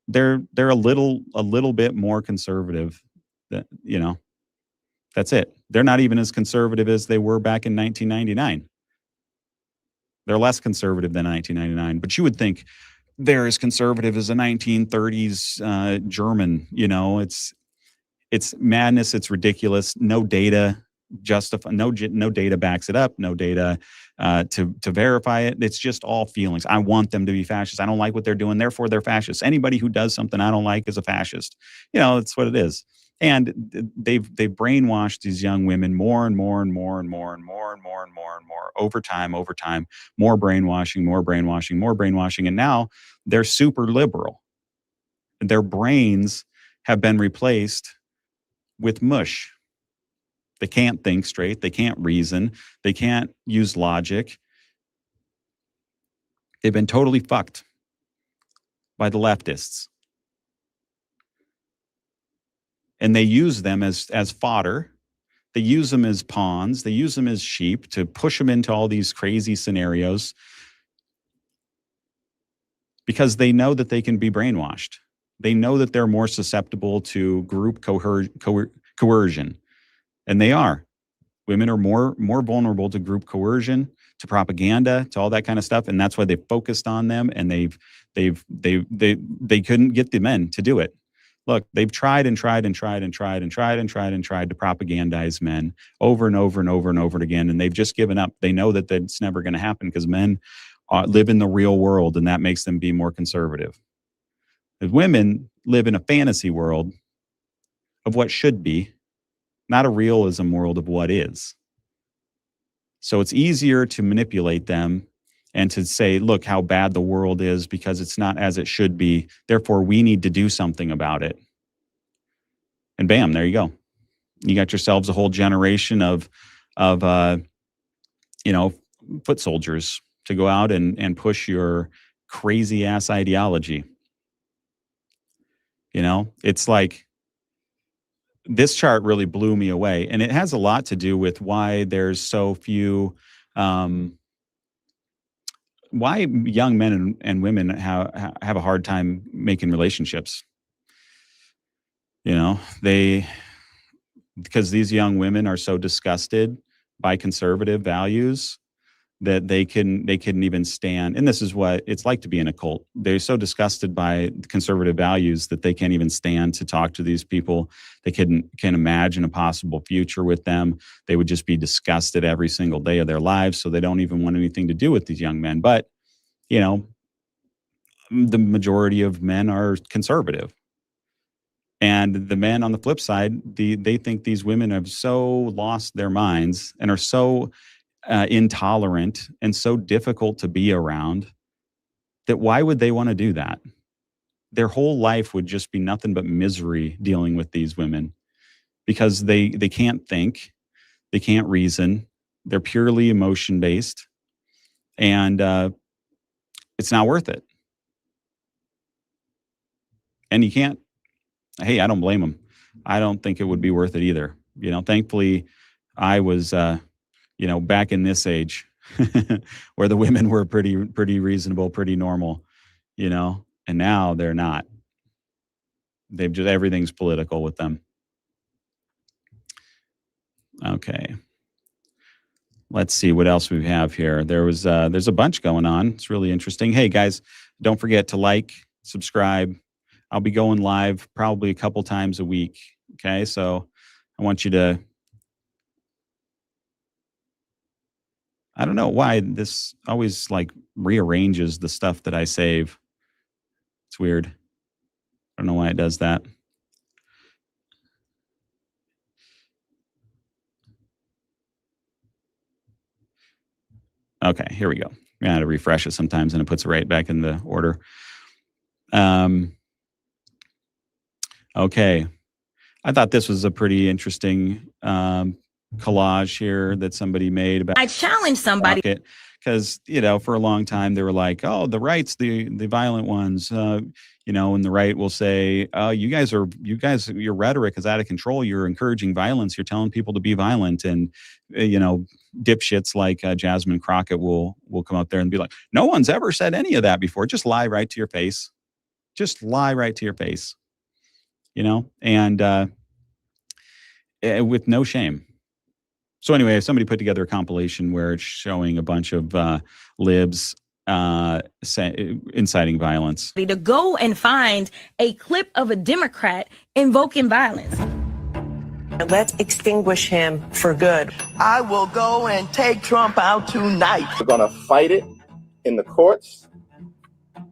They're a little bit more conservative. That, you know, that's it. They're not even as conservative as they were back in 1999. They're less conservative than 1999. But you would think they're as conservative as a 1930s German. You know, it's madness. It's ridiculous. No data justify. No data backs it up. No data to verify it. It's just all feelings. I want them to be fascist. I don't like what they're doing. Therefore, they're fascists. Anybody who does something I don't like is a fascist. You know, that's what it is. And they've brainwashed these young women more and more and more and more and more and more and more and more over time, more brainwashing. And now they're super liberal. Their brains have been replaced with mush. They can't think straight. They can't reason. They can't use logic. They've been totally fucked by the leftists. And they use them as fodder They use them as pawns. They use them as sheep to push them into all these crazy scenarios because they know that they can be brainwashed. They know that they're more susceptible to group coercion, and they are. Women are more vulnerable to group coercion, to propaganda, to all that kind of stuff, and that's why they focused on them. And they couldn't get the men to do it. Look, they've tried to propagandize men over and over and over and over again, and they've just given up. They know that that's never going to happen because men live in the real world, and that makes them be more conservative. As women live in a fantasy world of what should be, not a realism world of what is. So it's easier to manipulate them and to say, look how bad the world is because it's not as it should be. Therefore, we need to do something about it. And bam, there you go. You got yourselves a whole generation of foot soldiers to go out and push your crazy ass ideology. It's like, this chart really blew me away, and it has a lot to do with why there's so few, why young men and women have a hard time making relationships. Because these young women are so disgusted by conservative values that they couldn't even stand. And this is what it's like to be in a cult. They're so disgusted by conservative values that they can't even stand to talk to these people. They can't imagine a possible future with them. They would just be disgusted every single day of their lives. So they don't even want anything to do with these young men. But, the majority of men are conservative. And the men on the flip side, they think these women have so lost their minds and are so intolerant and so difficult to be around that why would they want to do that? Their whole life would just be nothing but misery dealing with these women because they can't think, they can't reason, they're purely emotion based, and it's not worth it. And you can't. Hey, I don't blame them. I don't think it would be worth it either. Thankfully, I was back in this age where the women were pretty reasonable, pretty normal, and now they're not. Everything's political with them. Okay. Let's see what else we have here. There's a bunch going on. It's really interesting. Hey guys, don't forget to like, subscribe. I'll be going live probably a couple times a week. Okay. So I want you to, I don't know why this always rearranges the stuff that I save. It's weird. I don't know why it does that. Okay, here we go. I got to refresh it sometimes and it puts it right back in the order. Okay. I thought this was a pretty interesting collage here that somebody made about. I challenge somebody because for a long time they were like, oh, the right's the violent ones, and the right will say, oh, you guys, your rhetoric is out of control. You're encouraging violence. You're telling people to be violent, and dipshits like Jasmine Crockett will come up there and be like, no one's ever said any of that before. Just lie right to your face. Just lie right to your face. And with no shame. So anyway, somebody put together a compilation where it's showing a bunch of libs inciting violence. To go and find a clip of a Democrat invoking violence. Let's extinguish him for good. I will go and take Trump out tonight. We're going to fight it in the courts, and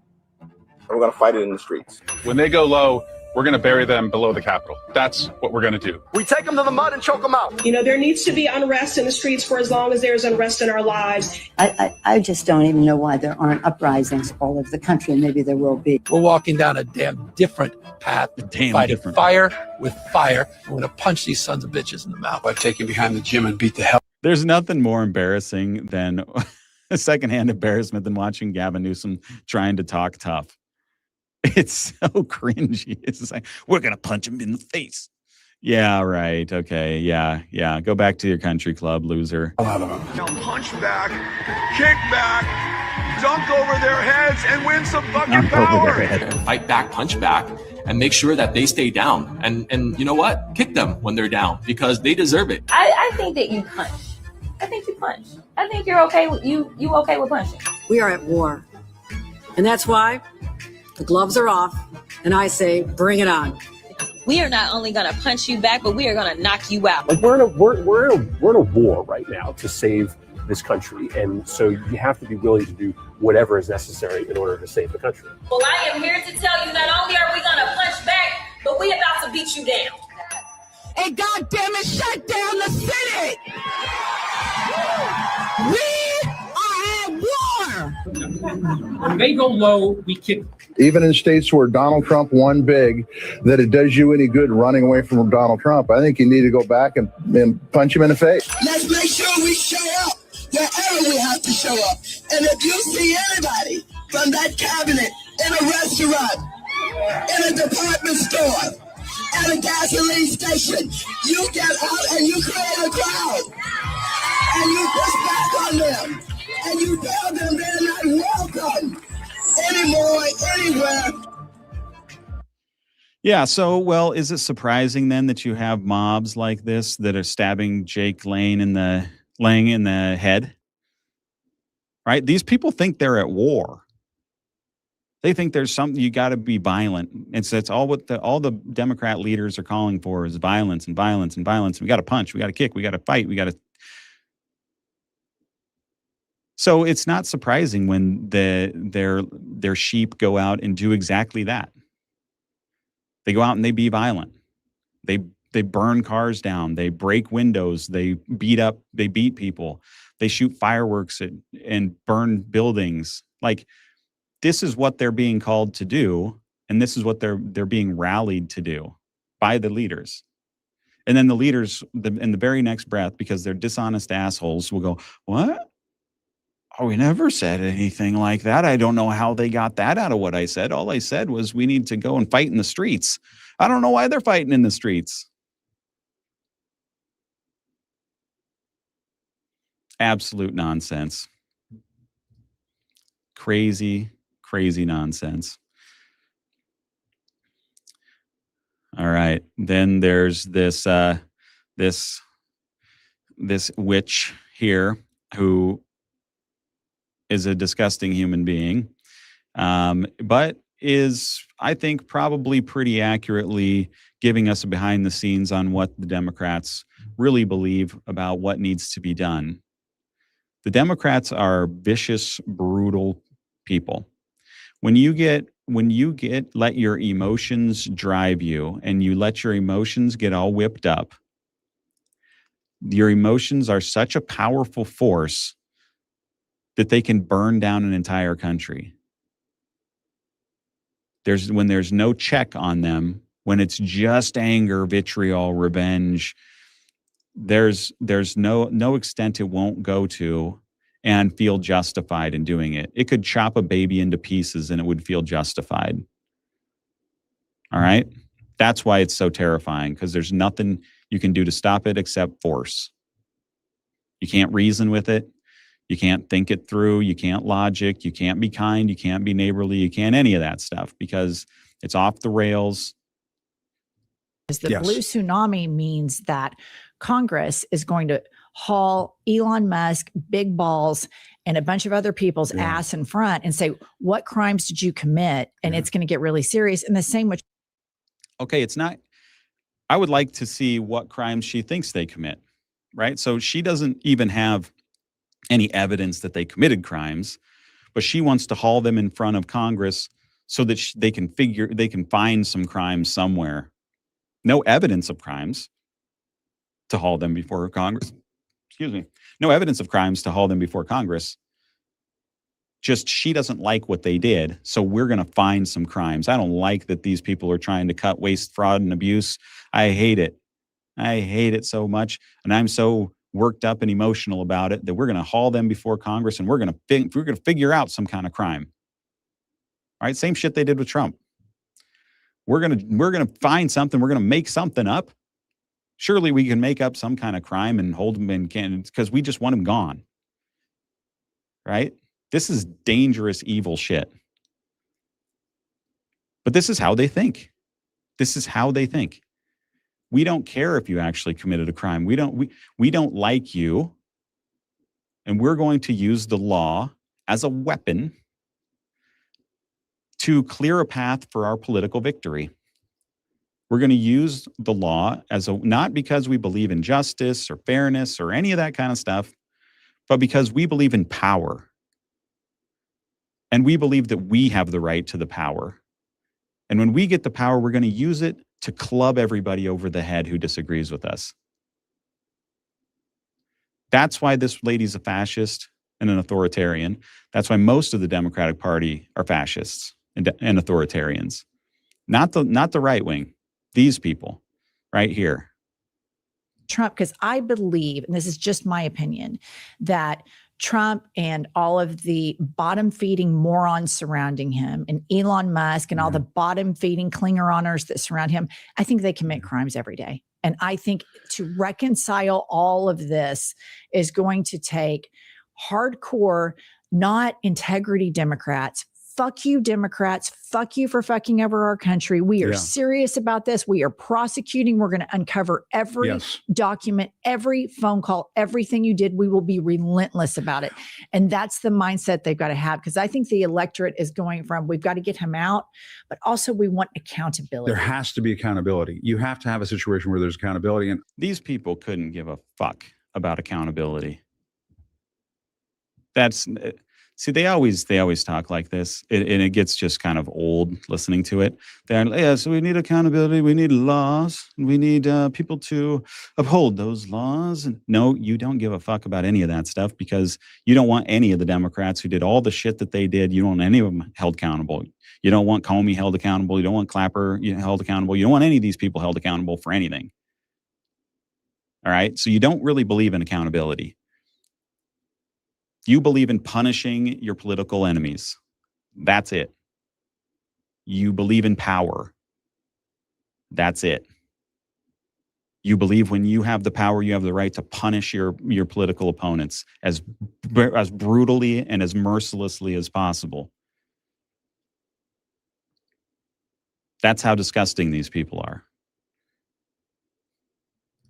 we're going to fight it in the streets. When they go low, we're going to bury them below the Capitol. That's what we're going to do. We take them to the mud and choke them out. There needs to be unrest in the streets for as long as there's unrest in our lives. I just don't even know why there aren't uprisings all over the country, and maybe there will be. We're walking down a damn different path. Fighting fire with fire. We're going to punch these sons of bitches in the mouth. By taking behind the gym and beat the hell. There's nothing more embarrassing than a secondhand embarrassment than watching Gavin Newsom trying to talk tough. It's so cringy. It's like, we're going to punch him in the face. Yeah, right. Okay. Yeah. Yeah. Go back to your country club, loser. Punch back, kick back, dunk over their heads, and win some fucking power. Fight back, punch back, and make sure that they stay down. And you know what? Kick them when they're down because they deserve it. I think that you punch. I think you punch. I think you're okay with you okay with punching. We are at war. And that's why the gloves are off. And I say, bring it on. We are not only gonna punch you back, but we are gonna knock you out. Like we're in a war right now to save this country, and so you have to be willing to do whatever is necessary in order to save the country. Well, I am here to tell you not only are we gonna punch back, but we about to beat you down. And goddamn it, shut down the Senate! We are at war! When they go low, we kick. Even in states where Donald Trump won big, that it does you any good running away from Donald Trump. I think you need to go back and punch him in the face. Let's make sure we show up wherever we have to show up. And if you see anybody from that cabinet in a restaurant, in a department store, at a gasoline station, you get out and you create a crowd. And you push back on them. And you tell them they're not welcome anymore, anywhere. Yeah. So, well, is it surprising then that you have mobs like this that are stabbing Jake Lang in the head? Right? These people think they're at war. They think there's something you got to be violent. It's all what all the Democrat leaders are calling for is violence and violence and violence. We got to punch, we got to kick, we got to fight, we got to. So it's not surprising when their sheep go out and do exactly that. They go out and they be violent. They burn cars down. They break windows. They beat people. They shoot fireworks and burn buildings. Like, this is what they're being called to do, and this is what they're being rallied to do by the leaders. And then the leaders, in the very next breath, because they're dishonest assholes, will go, "What? Oh, we never said anything like that. I don't know how they got that out of what I said. All I said was we need to go and fight in the streets. I don't know why they're fighting in the streets." Absolute nonsense. Crazy nonsense. All right. Then there's this witch here who is a disgusting human being, but is, I think, probably pretty accurately giving us a behind the scenes on what the Democrats really believe about what needs to be done. The Democrats are vicious, brutal people. When you let your emotions drive you and you let your emotions get all whipped up, your emotions are such a powerful force that they can burn down an entire country. When there's no check on them, when it's just anger, vitriol, revenge, there's no extent it won't go to and feel justified in doing it. It could chop a baby into pieces and it would feel justified. All right? That's why it's so terrifying, because there's nothing you can do to stop it except force. You can't reason with it. You can't think it through. You can't logic. You can't be kind. You can't be neighborly. You can't any of that stuff because it's off the rails. The blue tsunami means that Congress is going to haul Elon Musk, big balls, and a bunch of other people's ass in front and say, what crimes did you commit? And it's going to get really serious. And the same with. Okay, it's not. I would like to see what crimes she thinks they commit, right? So she doesn't even have any evidence that they committed crimes, but she wants to haul them in front of Congress so that they can find some crimes somewhere. No evidence of crimes to haul them before Congress. Excuse me. No evidence of crimes to haul them before Congress. Just she doesn't like what they did, so we're going to find some crimes. I don't like that these people are trying to cut waste, fraud, and abuse. I hate it. I hate it so much, and I'm so worked up and emotional about it that we're going to haul them before Congress, and we're going to figure out some kind of crime. All right, same shit they did with Trump. We're going to find something. We're going to make something up, Surely we can make up some kind of crime and hold them in cans because we just want them gone. Right? This is dangerous, evil shit. But this is how they think. This is how they think. We don't care if you actually committed a crime. We don't like you. And we're going to use the law as a weapon to clear a path for our political victory. We're going to use the law not because we believe in justice or fairness or any of that kind of stuff, but because we believe in power. And we believe that we have the right to the power. And when we get the power, we're going to use it to club everybody over the head who disagrees with us. That's why this lady's a fascist and an authoritarian. That's why most of the Democratic Party are fascists and authoritarians. Not the right wing. These people right here. Trump, because I believe, and this is just my opinion, that Trump and all of the bottom-feeding morons surrounding him and Elon Musk and all the bottom-feeding Klingeroners that surround him, I think they commit crimes every day. And I think to reconcile all of this is going to take hardcore, not integrity Democrats. Fuck you, Democrats. Fuck you for fucking over our country. We are serious about this. We are prosecuting. We're going to uncover every document, every phone call, everything you did. We will be relentless about it. And that's the mindset they've got to have, because I think the electorate is going from, we've got to get him out, but also we want accountability. There has to be accountability. You have to have a situation where there's accountability. And these people couldn't give a fuck about accountability. See, they always talk like this, and it gets just kind of old listening to it. So we need accountability, we need laws, and we need people to uphold those laws. And no, you don't give a fuck about any of that stuff, because you don't want any of the Democrats who did all the shit that they did. You don't want any of them held accountable. You don't want Comey held accountable. You don't want Clapper held accountable. You don't want any of these people held accountable for anything. All right? So you don't really believe in accountability. You believe in punishing your political enemies. That's it. You believe in power. That's it. You believe when you have the power, you have the right to punish your political opponents as brutally and as mercilessly as possible. That's how disgusting these people are.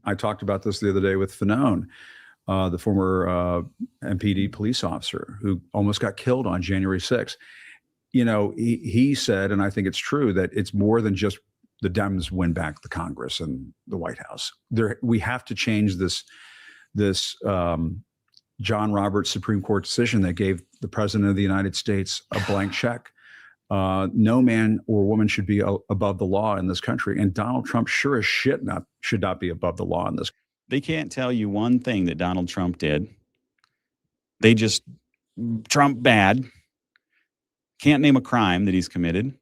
I talked about this the other day with Fanone, the former MPD police officer who almost got killed on January 6th. You know, he said, and I think it's true, that it's more than just the Dems win back the Congress and the White House. We have to change this John Roberts Supreme Court decision that gave the President of the United States a blank check. No man or woman should be above the law in this country. And Donald Trump sure as shit should not be above the law in this. They can't tell you one thing that Donald Trump did. They just, Trump bad. Can't name a crime that he's committed.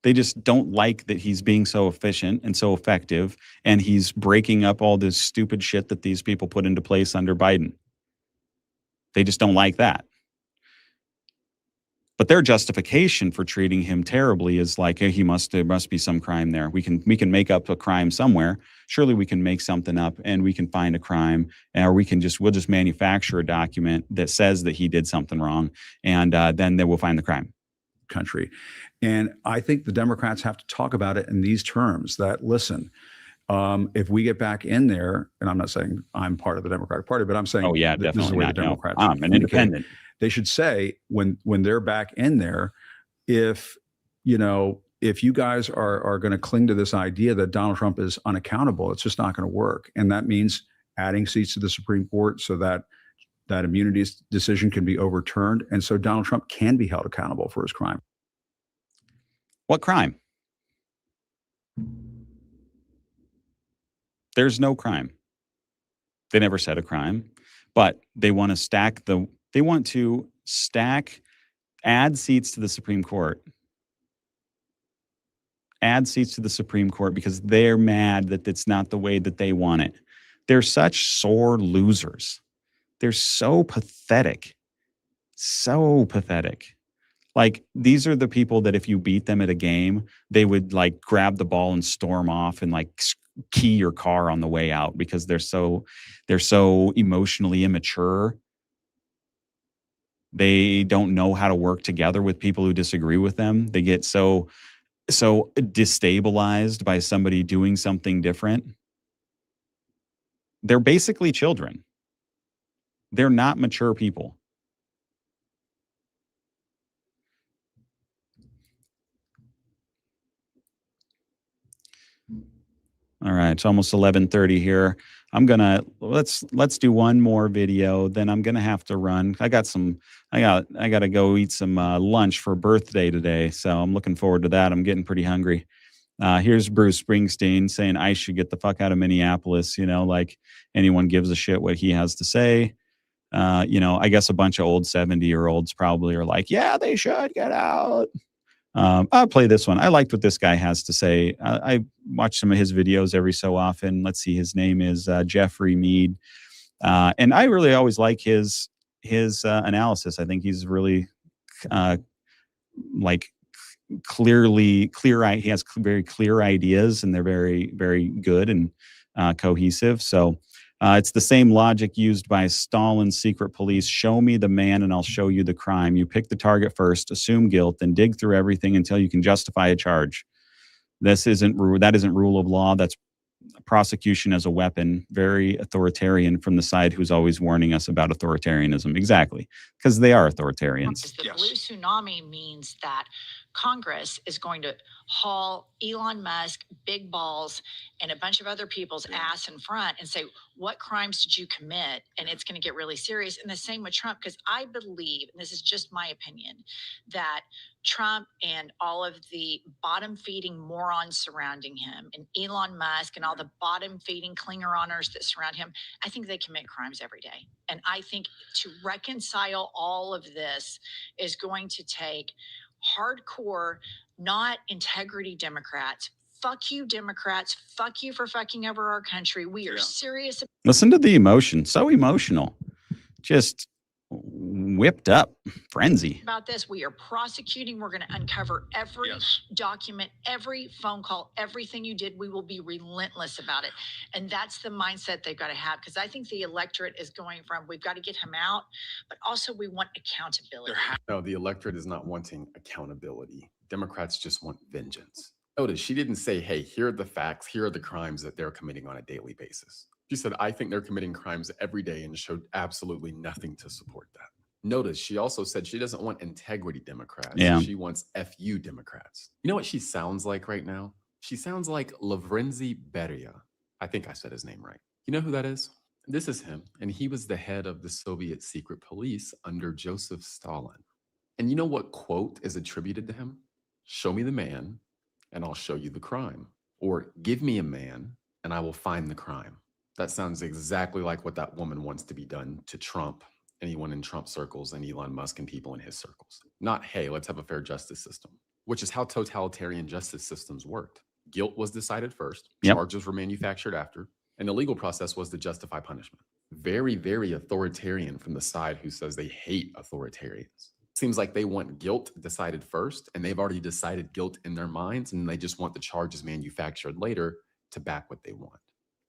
They just don't like that he's being so efficient and so effective, and he's breaking up all this stupid shit that these people put into place under Biden. They just don't like that. But their justification for treating him terribly is like, hey, there must be some crime there. We can make up a crime somewhere. Surely we can make something up and we can find a crime, or we'll just manufacture a document that says that he did something wrong, and then we'll find the crime. Country. And I think the Democrats have to talk about it in these terms, that, listen, if we get back in there, and I'm not saying I'm part of the Democratic Party, but I'm saying, oh yeah, definitely this is the way not. the Democrats I'm an independent. They should say when they're back in there, if you guys are going to cling to this idea that Donald Trump is unaccountable, it's just not going to work. And that means adding seats to the Supreme Court so that immunity decision can be overturned. And so Donald Trump can be held accountable for his crime. What crime? There's no crime. They never said a crime, but they want to add seats to the Supreme Court. Add seats to the Supreme Court because they're mad that it's not the way that they want it. They're such sore losers. They're so pathetic. So pathetic. Like, these are the people that if you beat them at a game, they would like grab the ball and storm off and like key your car on the way out because they're so emotionally immature. They don't know how to work together with people who disagree with them. They get so destabilized by somebody doing something different. They're basically children. They're not mature people. All right, it's almost 11:30 here. I'm gonna let's do one more video. Then I'm gonna have to run. I gotta go eat some lunch for birthday today, so I'm looking forward to that. I'm getting pretty hungry. Here's Bruce Springsteen saying I should get the fuck out of Minneapolis. You know, like anyone gives a shit what he has to say. You know, I guess a bunch of old 70-year-olds probably are like, yeah, they should get out. I'll play this one. I liked what this guy has to say. I watch some of his videos every so often. Let's see. His name is Jeffrey Mead. And I really always like his analysis. I think he's really like clear. He has very clear ideas and they're very, very good and cohesive. So it's the same logic used by Stalin's secret police. Show me the man and I'll show you the crime. You pick the target first, assume guilt, then dig through everything until you can justify a charge. That isn't rule of law. That's prosecution as a weapon. Very authoritarian from the side who's always warning us about authoritarianism. Exactly, because they are authoritarians. The blue tsunami means that Congress is going to haul Elon Musk, big balls, and a bunch of other people's ass in front and say, what crimes did you commit? And it's going to get really serious. And the same with Trump, because I believe, and this is just my opinion, that Trump and all of the bottom-feeding morons surrounding him and Elon Musk and all the bottom-feeding Klingeroners that surround him, I think they commit crimes every day. And I think to reconcile all of this is going to take hardcore, not integrity Democrats. Fuck you, Democrats. Fuck you for fucking over our country. We are serious. Listen to the emotion. So emotional. Just whipped up frenzy About this. We are prosecuting. We're going to uncover every document, every phone call, everything you did. We will be relentless about it. And that's the mindset they've got to have, because I think the electorate is going from, we've got to get him out, but also we want accountability. No, the electorate is not wanting accountability. Democrats just want vengeance. Notice she didn't say, hey, here are the facts, here are the crimes that they're committing on a daily basis. She said, I think they're committing crimes every day, and showed absolutely nothing to support that. Notice she also said she doesn't want integrity Democrats. Yeah. She wants FU Democrats. You know what she sounds like right now? She sounds like Lavrensky Beria. I think I said his name right. You know who that is? This is him, and he was the head of the Soviet secret police under Joseph Stalin. And you know what quote is attributed to him? Show me the man, and I'll show you the crime. Or give me a man, and I will find the crime. That sounds exactly like what that woman wants to be done to Trump, anyone in Trump circles, and Elon Musk and people in his circles. Not, hey, let's have a fair justice system, which is how totalitarian justice systems worked. Guilt was decided first, charges were manufactured after, and the legal process was to justify punishment. Very, very authoritarian from the side who says they hate authoritarians. Seems like they want guilt decided first, and they've already decided guilt in their minds, and they just want the charges manufactured later to back what they want.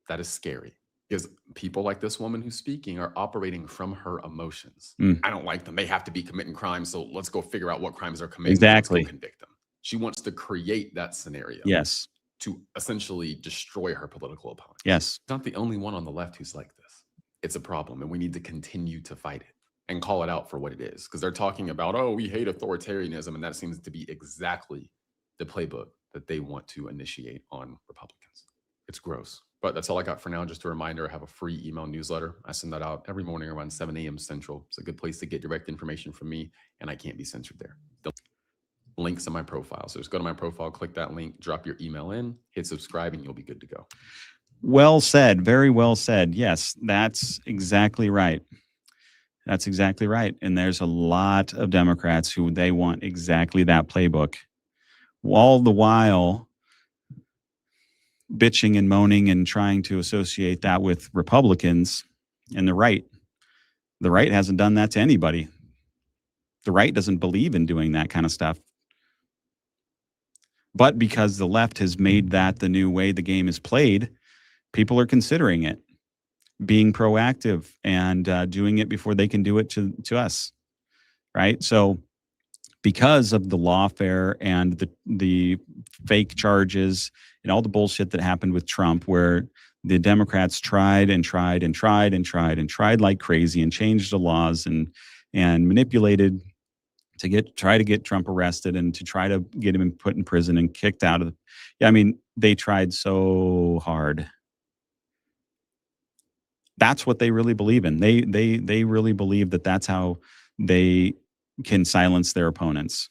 That is scary, because people like this woman who's speaking are operating from her emotions. I don't like them. They have to be committing crimes, so let's go figure out what crimes they're committing. Exactly. Let's go convict them. She wants to create that scenario. Yes. To essentially destroy her political opponent. Yes. She's not the only one on the left who's like this. It's a problem, and we need to continue to fight it and call it out for what it is, because they're talking about, oh, we hate authoritarianism, and that seems to be exactly the playbook that they want to initiate on Republicans. It's gross. But that's all I got for now. Just a reminder, I have a free email newsletter. I send that out every morning around 7 a.m. Central. It's a good place to get direct information from me, and I can't be censored there. The link's in my profile. So just go to my profile, click that link, drop your email in, hit subscribe, and you'll be good to go. Well said. Very well said. Yes, that's exactly right. That's exactly right. And there's a lot of Democrats who they want exactly that playbook. All the while bitching and moaning and trying to associate that with Republicans and the right. The right hasn't done that to anybody. The right doesn't believe in doing that kind of stuff. But because the left has made that the new way the game is played, people are considering it, being proactive and doing it before they can do it to us, right? So because of the lawfare and the fake charges and all the bullshit that happened with Trump, where the Democrats tried like crazy and changed the laws and manipulated to try to get Trump arrested and to try to get him put in prison and kicked out of they tried so hard. That's what they really believe in. They really believe that that's how they can silence their opponents.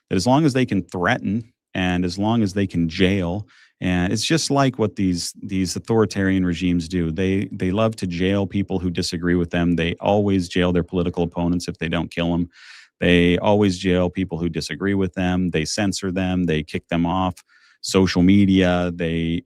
That as long as they can threaten and as long as they can jail, and it's just like what these authoritarian regimes do. They love to jail people who disagree with them. They always jail their political opponents if they don't kill them. They always jail people who disagree with them. They censor them. They kick them off social media. They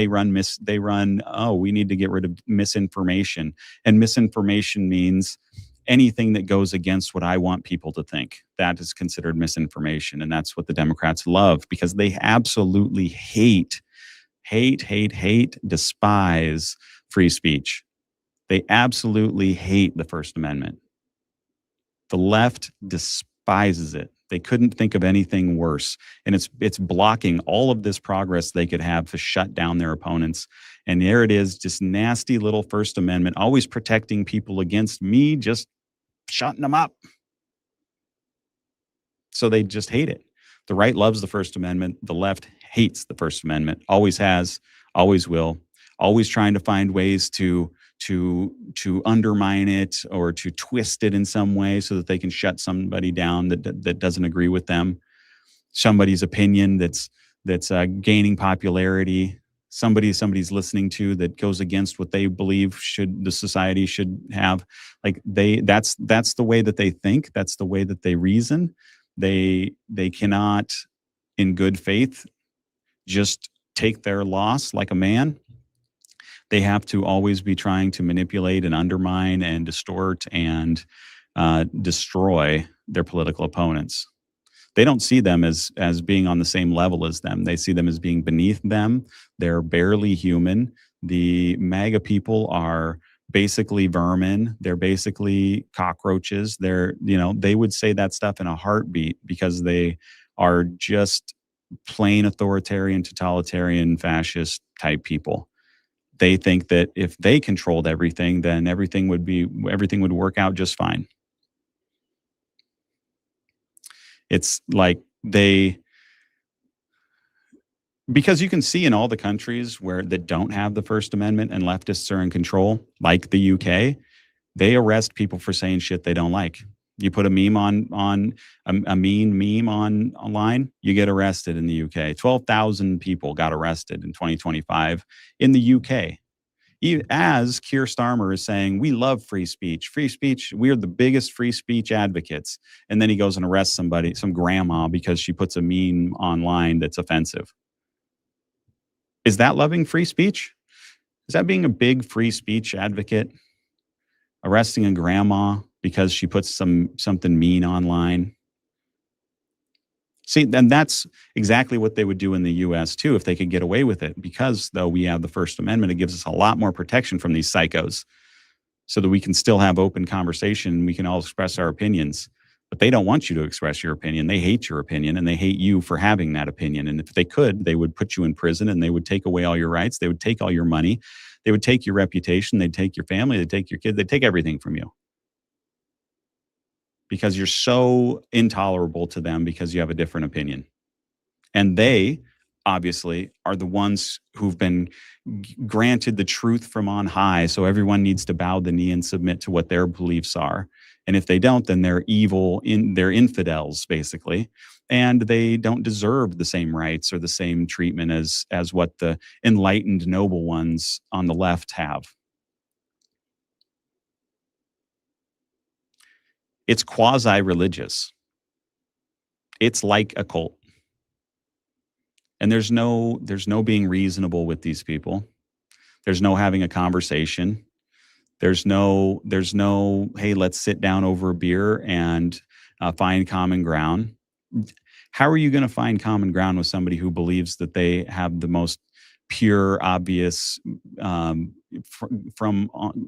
run, oh, we need to get rid of misinformation. And misinformation means anything that goes against what I want people to think. That is considered misinformation. And that's what the Democrats love, because they absolutely hate, despise free speech. They absolutely hate the First Amendment. The left despises it. They couldn't think of anything worse. And it's blocking all of this progress they could have to shut down their opponents. And there it is, just nasty little First Amendment, always protecting people against me, just shutting them up. So they just hate it. The right loves the First Amendment. The left hates the First Amendment. Always has, always will, always trying to find ways to undermine it or to twist it in some way so that they can shut somebody down that doesn't agree with them, somebody's opinion that's gaining popularity, somebody's listening to that goes against what they believe the society should have. Like that's the way that they think. That's the way that they reason. They cannot, in good faith, just take their loss like a man. They have to always be trying to manipulate and undermine and distort and destroy their political opponents. They don't see them as being on the same level as them. They see them as being beneath them. They're barely human. The MAGA people are basically vermin. They're basically cockroaches. They would say that stuff in a heartbeat because they are just plain authoritarian, totalitarian, fascist type people. They think that if they controlled everything, then everything would work out just fine. It's like because you can see in all the countries that don't have the First Amendment and leftists are in control, like the UK, they arrest people for saying shit they don't like. You put a meme on a mean meme online, you get arrested in the UK. 12,000 people got arrested in 2025 in the UK. As Keir Starmer is saying, we love free speech. Free speech, we're the biggest free speech advocates. And then he goes and arrests somebody, some grandma, because she puts a meme online that's offensive. Is that loving free speech? Is that being a big free speech advocate? Arresting a grandma because she puts something mean online? See, and that's exactly what they would do in the U.S. too if they could get away with it. Because though we have the First Amendment, it gives us a lot more protection from these psychos, so that we can still have open conversation and we can all express our opinions. But they don't want you to express your opinion. They hate your opinion, and they hate you for having that opinion. And if they could, they would put you in prison and they would take away all your rights. They would take all your money. They would take your reputation. They'd take your family. They'd take your kids. They'd take everything from you. Because you're so intolerable to them because you have a different opinion. And they obviously are the ones who've been granted the truth from on high. So everyone needs to bow the knee and submit to what their beliefs are. And if they don't, then they're evil, they're infidels, basically. And they don't deserve the same rights or the same treatment as what the enlightened noble ones on the left have. It's quasi-religious. It's like a cult. And there's no being reasonable with these people. There's no having a conversation. There's no, hey, let's sit down over a beer and find common ground. How are you going to find common ground with somebody who believes that they have the most pure, obvious, from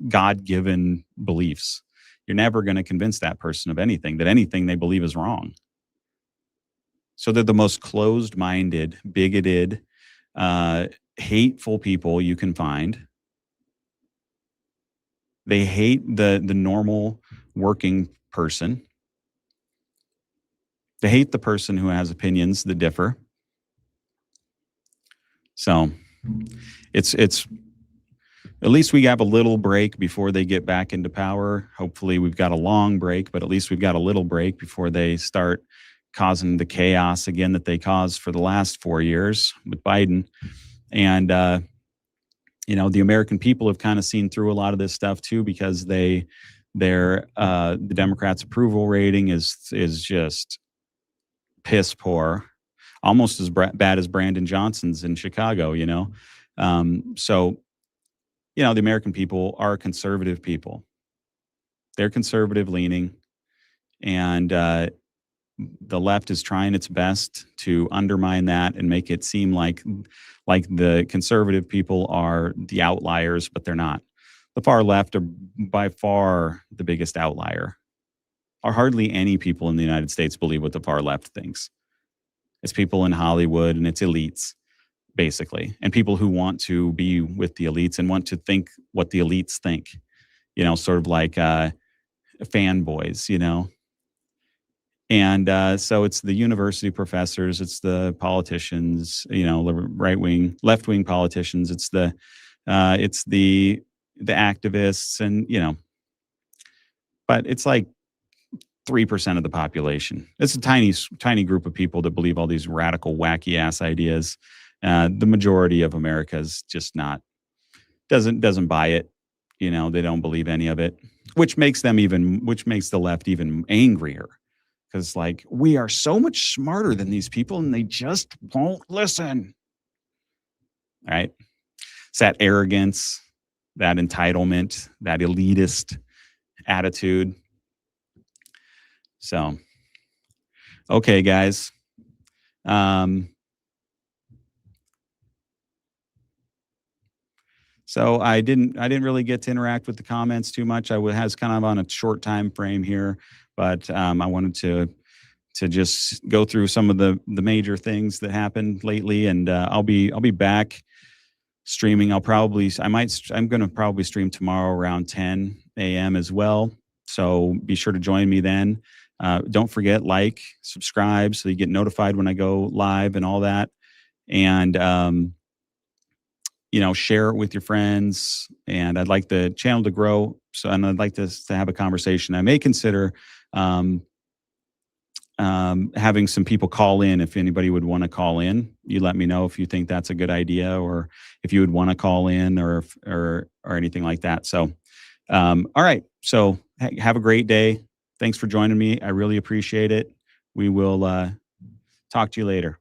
God-given beliefs? You're never going to convince that person of anything, that anything they believe is wrong. So they're the most closed-minded, bigoted, hateful people you can find. They hate the normal working person. They hate the person who has opinions that differ. So it's at least we have a little break before they get back into power. Hopefully we've got a long break, but at least we've got a little break before they start causing the chaos again that they caused for the last 4 years with Biden. And, you know, the American people have kind of seen through a lot of this stuff too, because the Democrats' approval rating is just piss poor, almost as bad as Brandon Johnson's in Chicago, you know? So, you know, the American people are conservative people. They're conservative leaning, and the left is trying its best to undermine that and make it seem like the conservative people are the outliers, but they're not. The far left are by far the biggest outlier. Or hardly any people in the United States believe what the far left thinks. It's people in Hollywood, and it's elites, basically, and people who want to be with the elites and want to think what the elites think, you know, sort of like fanboys, you know. And so it's the university professors, it's the politicians, you know, right-wing, left-wing politicians, it's the activists, and, you know, but it's like 3% of the population. It's a tiny group of people that believe all these radical, wacky ass ideas. The majority of America is just doesn't buy it. You know, they don't believe any of it, which makes the left even angrier. Because, like, we are so much smarter than these people and they just won't listen. All right. It's that arrogance, that entitlement, that elitist attitude. So, okay, guys. So I didn't really get to interact with the comments too much. I was kind of on a short time frame here, but I wanted to just go through some of the major things that happened lately, and I'll be back streaming. I'm going to probably stream tomorrow around 10 a.m. as well. So be sure to join me then. Don't forget, like, subscribe so you get notified when I go live and all that. And, you know, share it with your friends. And I'd like the channel to grow. And I'd like to have a conversation. I may consider having some people call in. If anybody would want to call in, you let me know if you think that's a good idea, or if you would want to call in, or anything like that. So, all right. So have a great day. Thanks for joining me. I really appreciate it. We will talk to you later.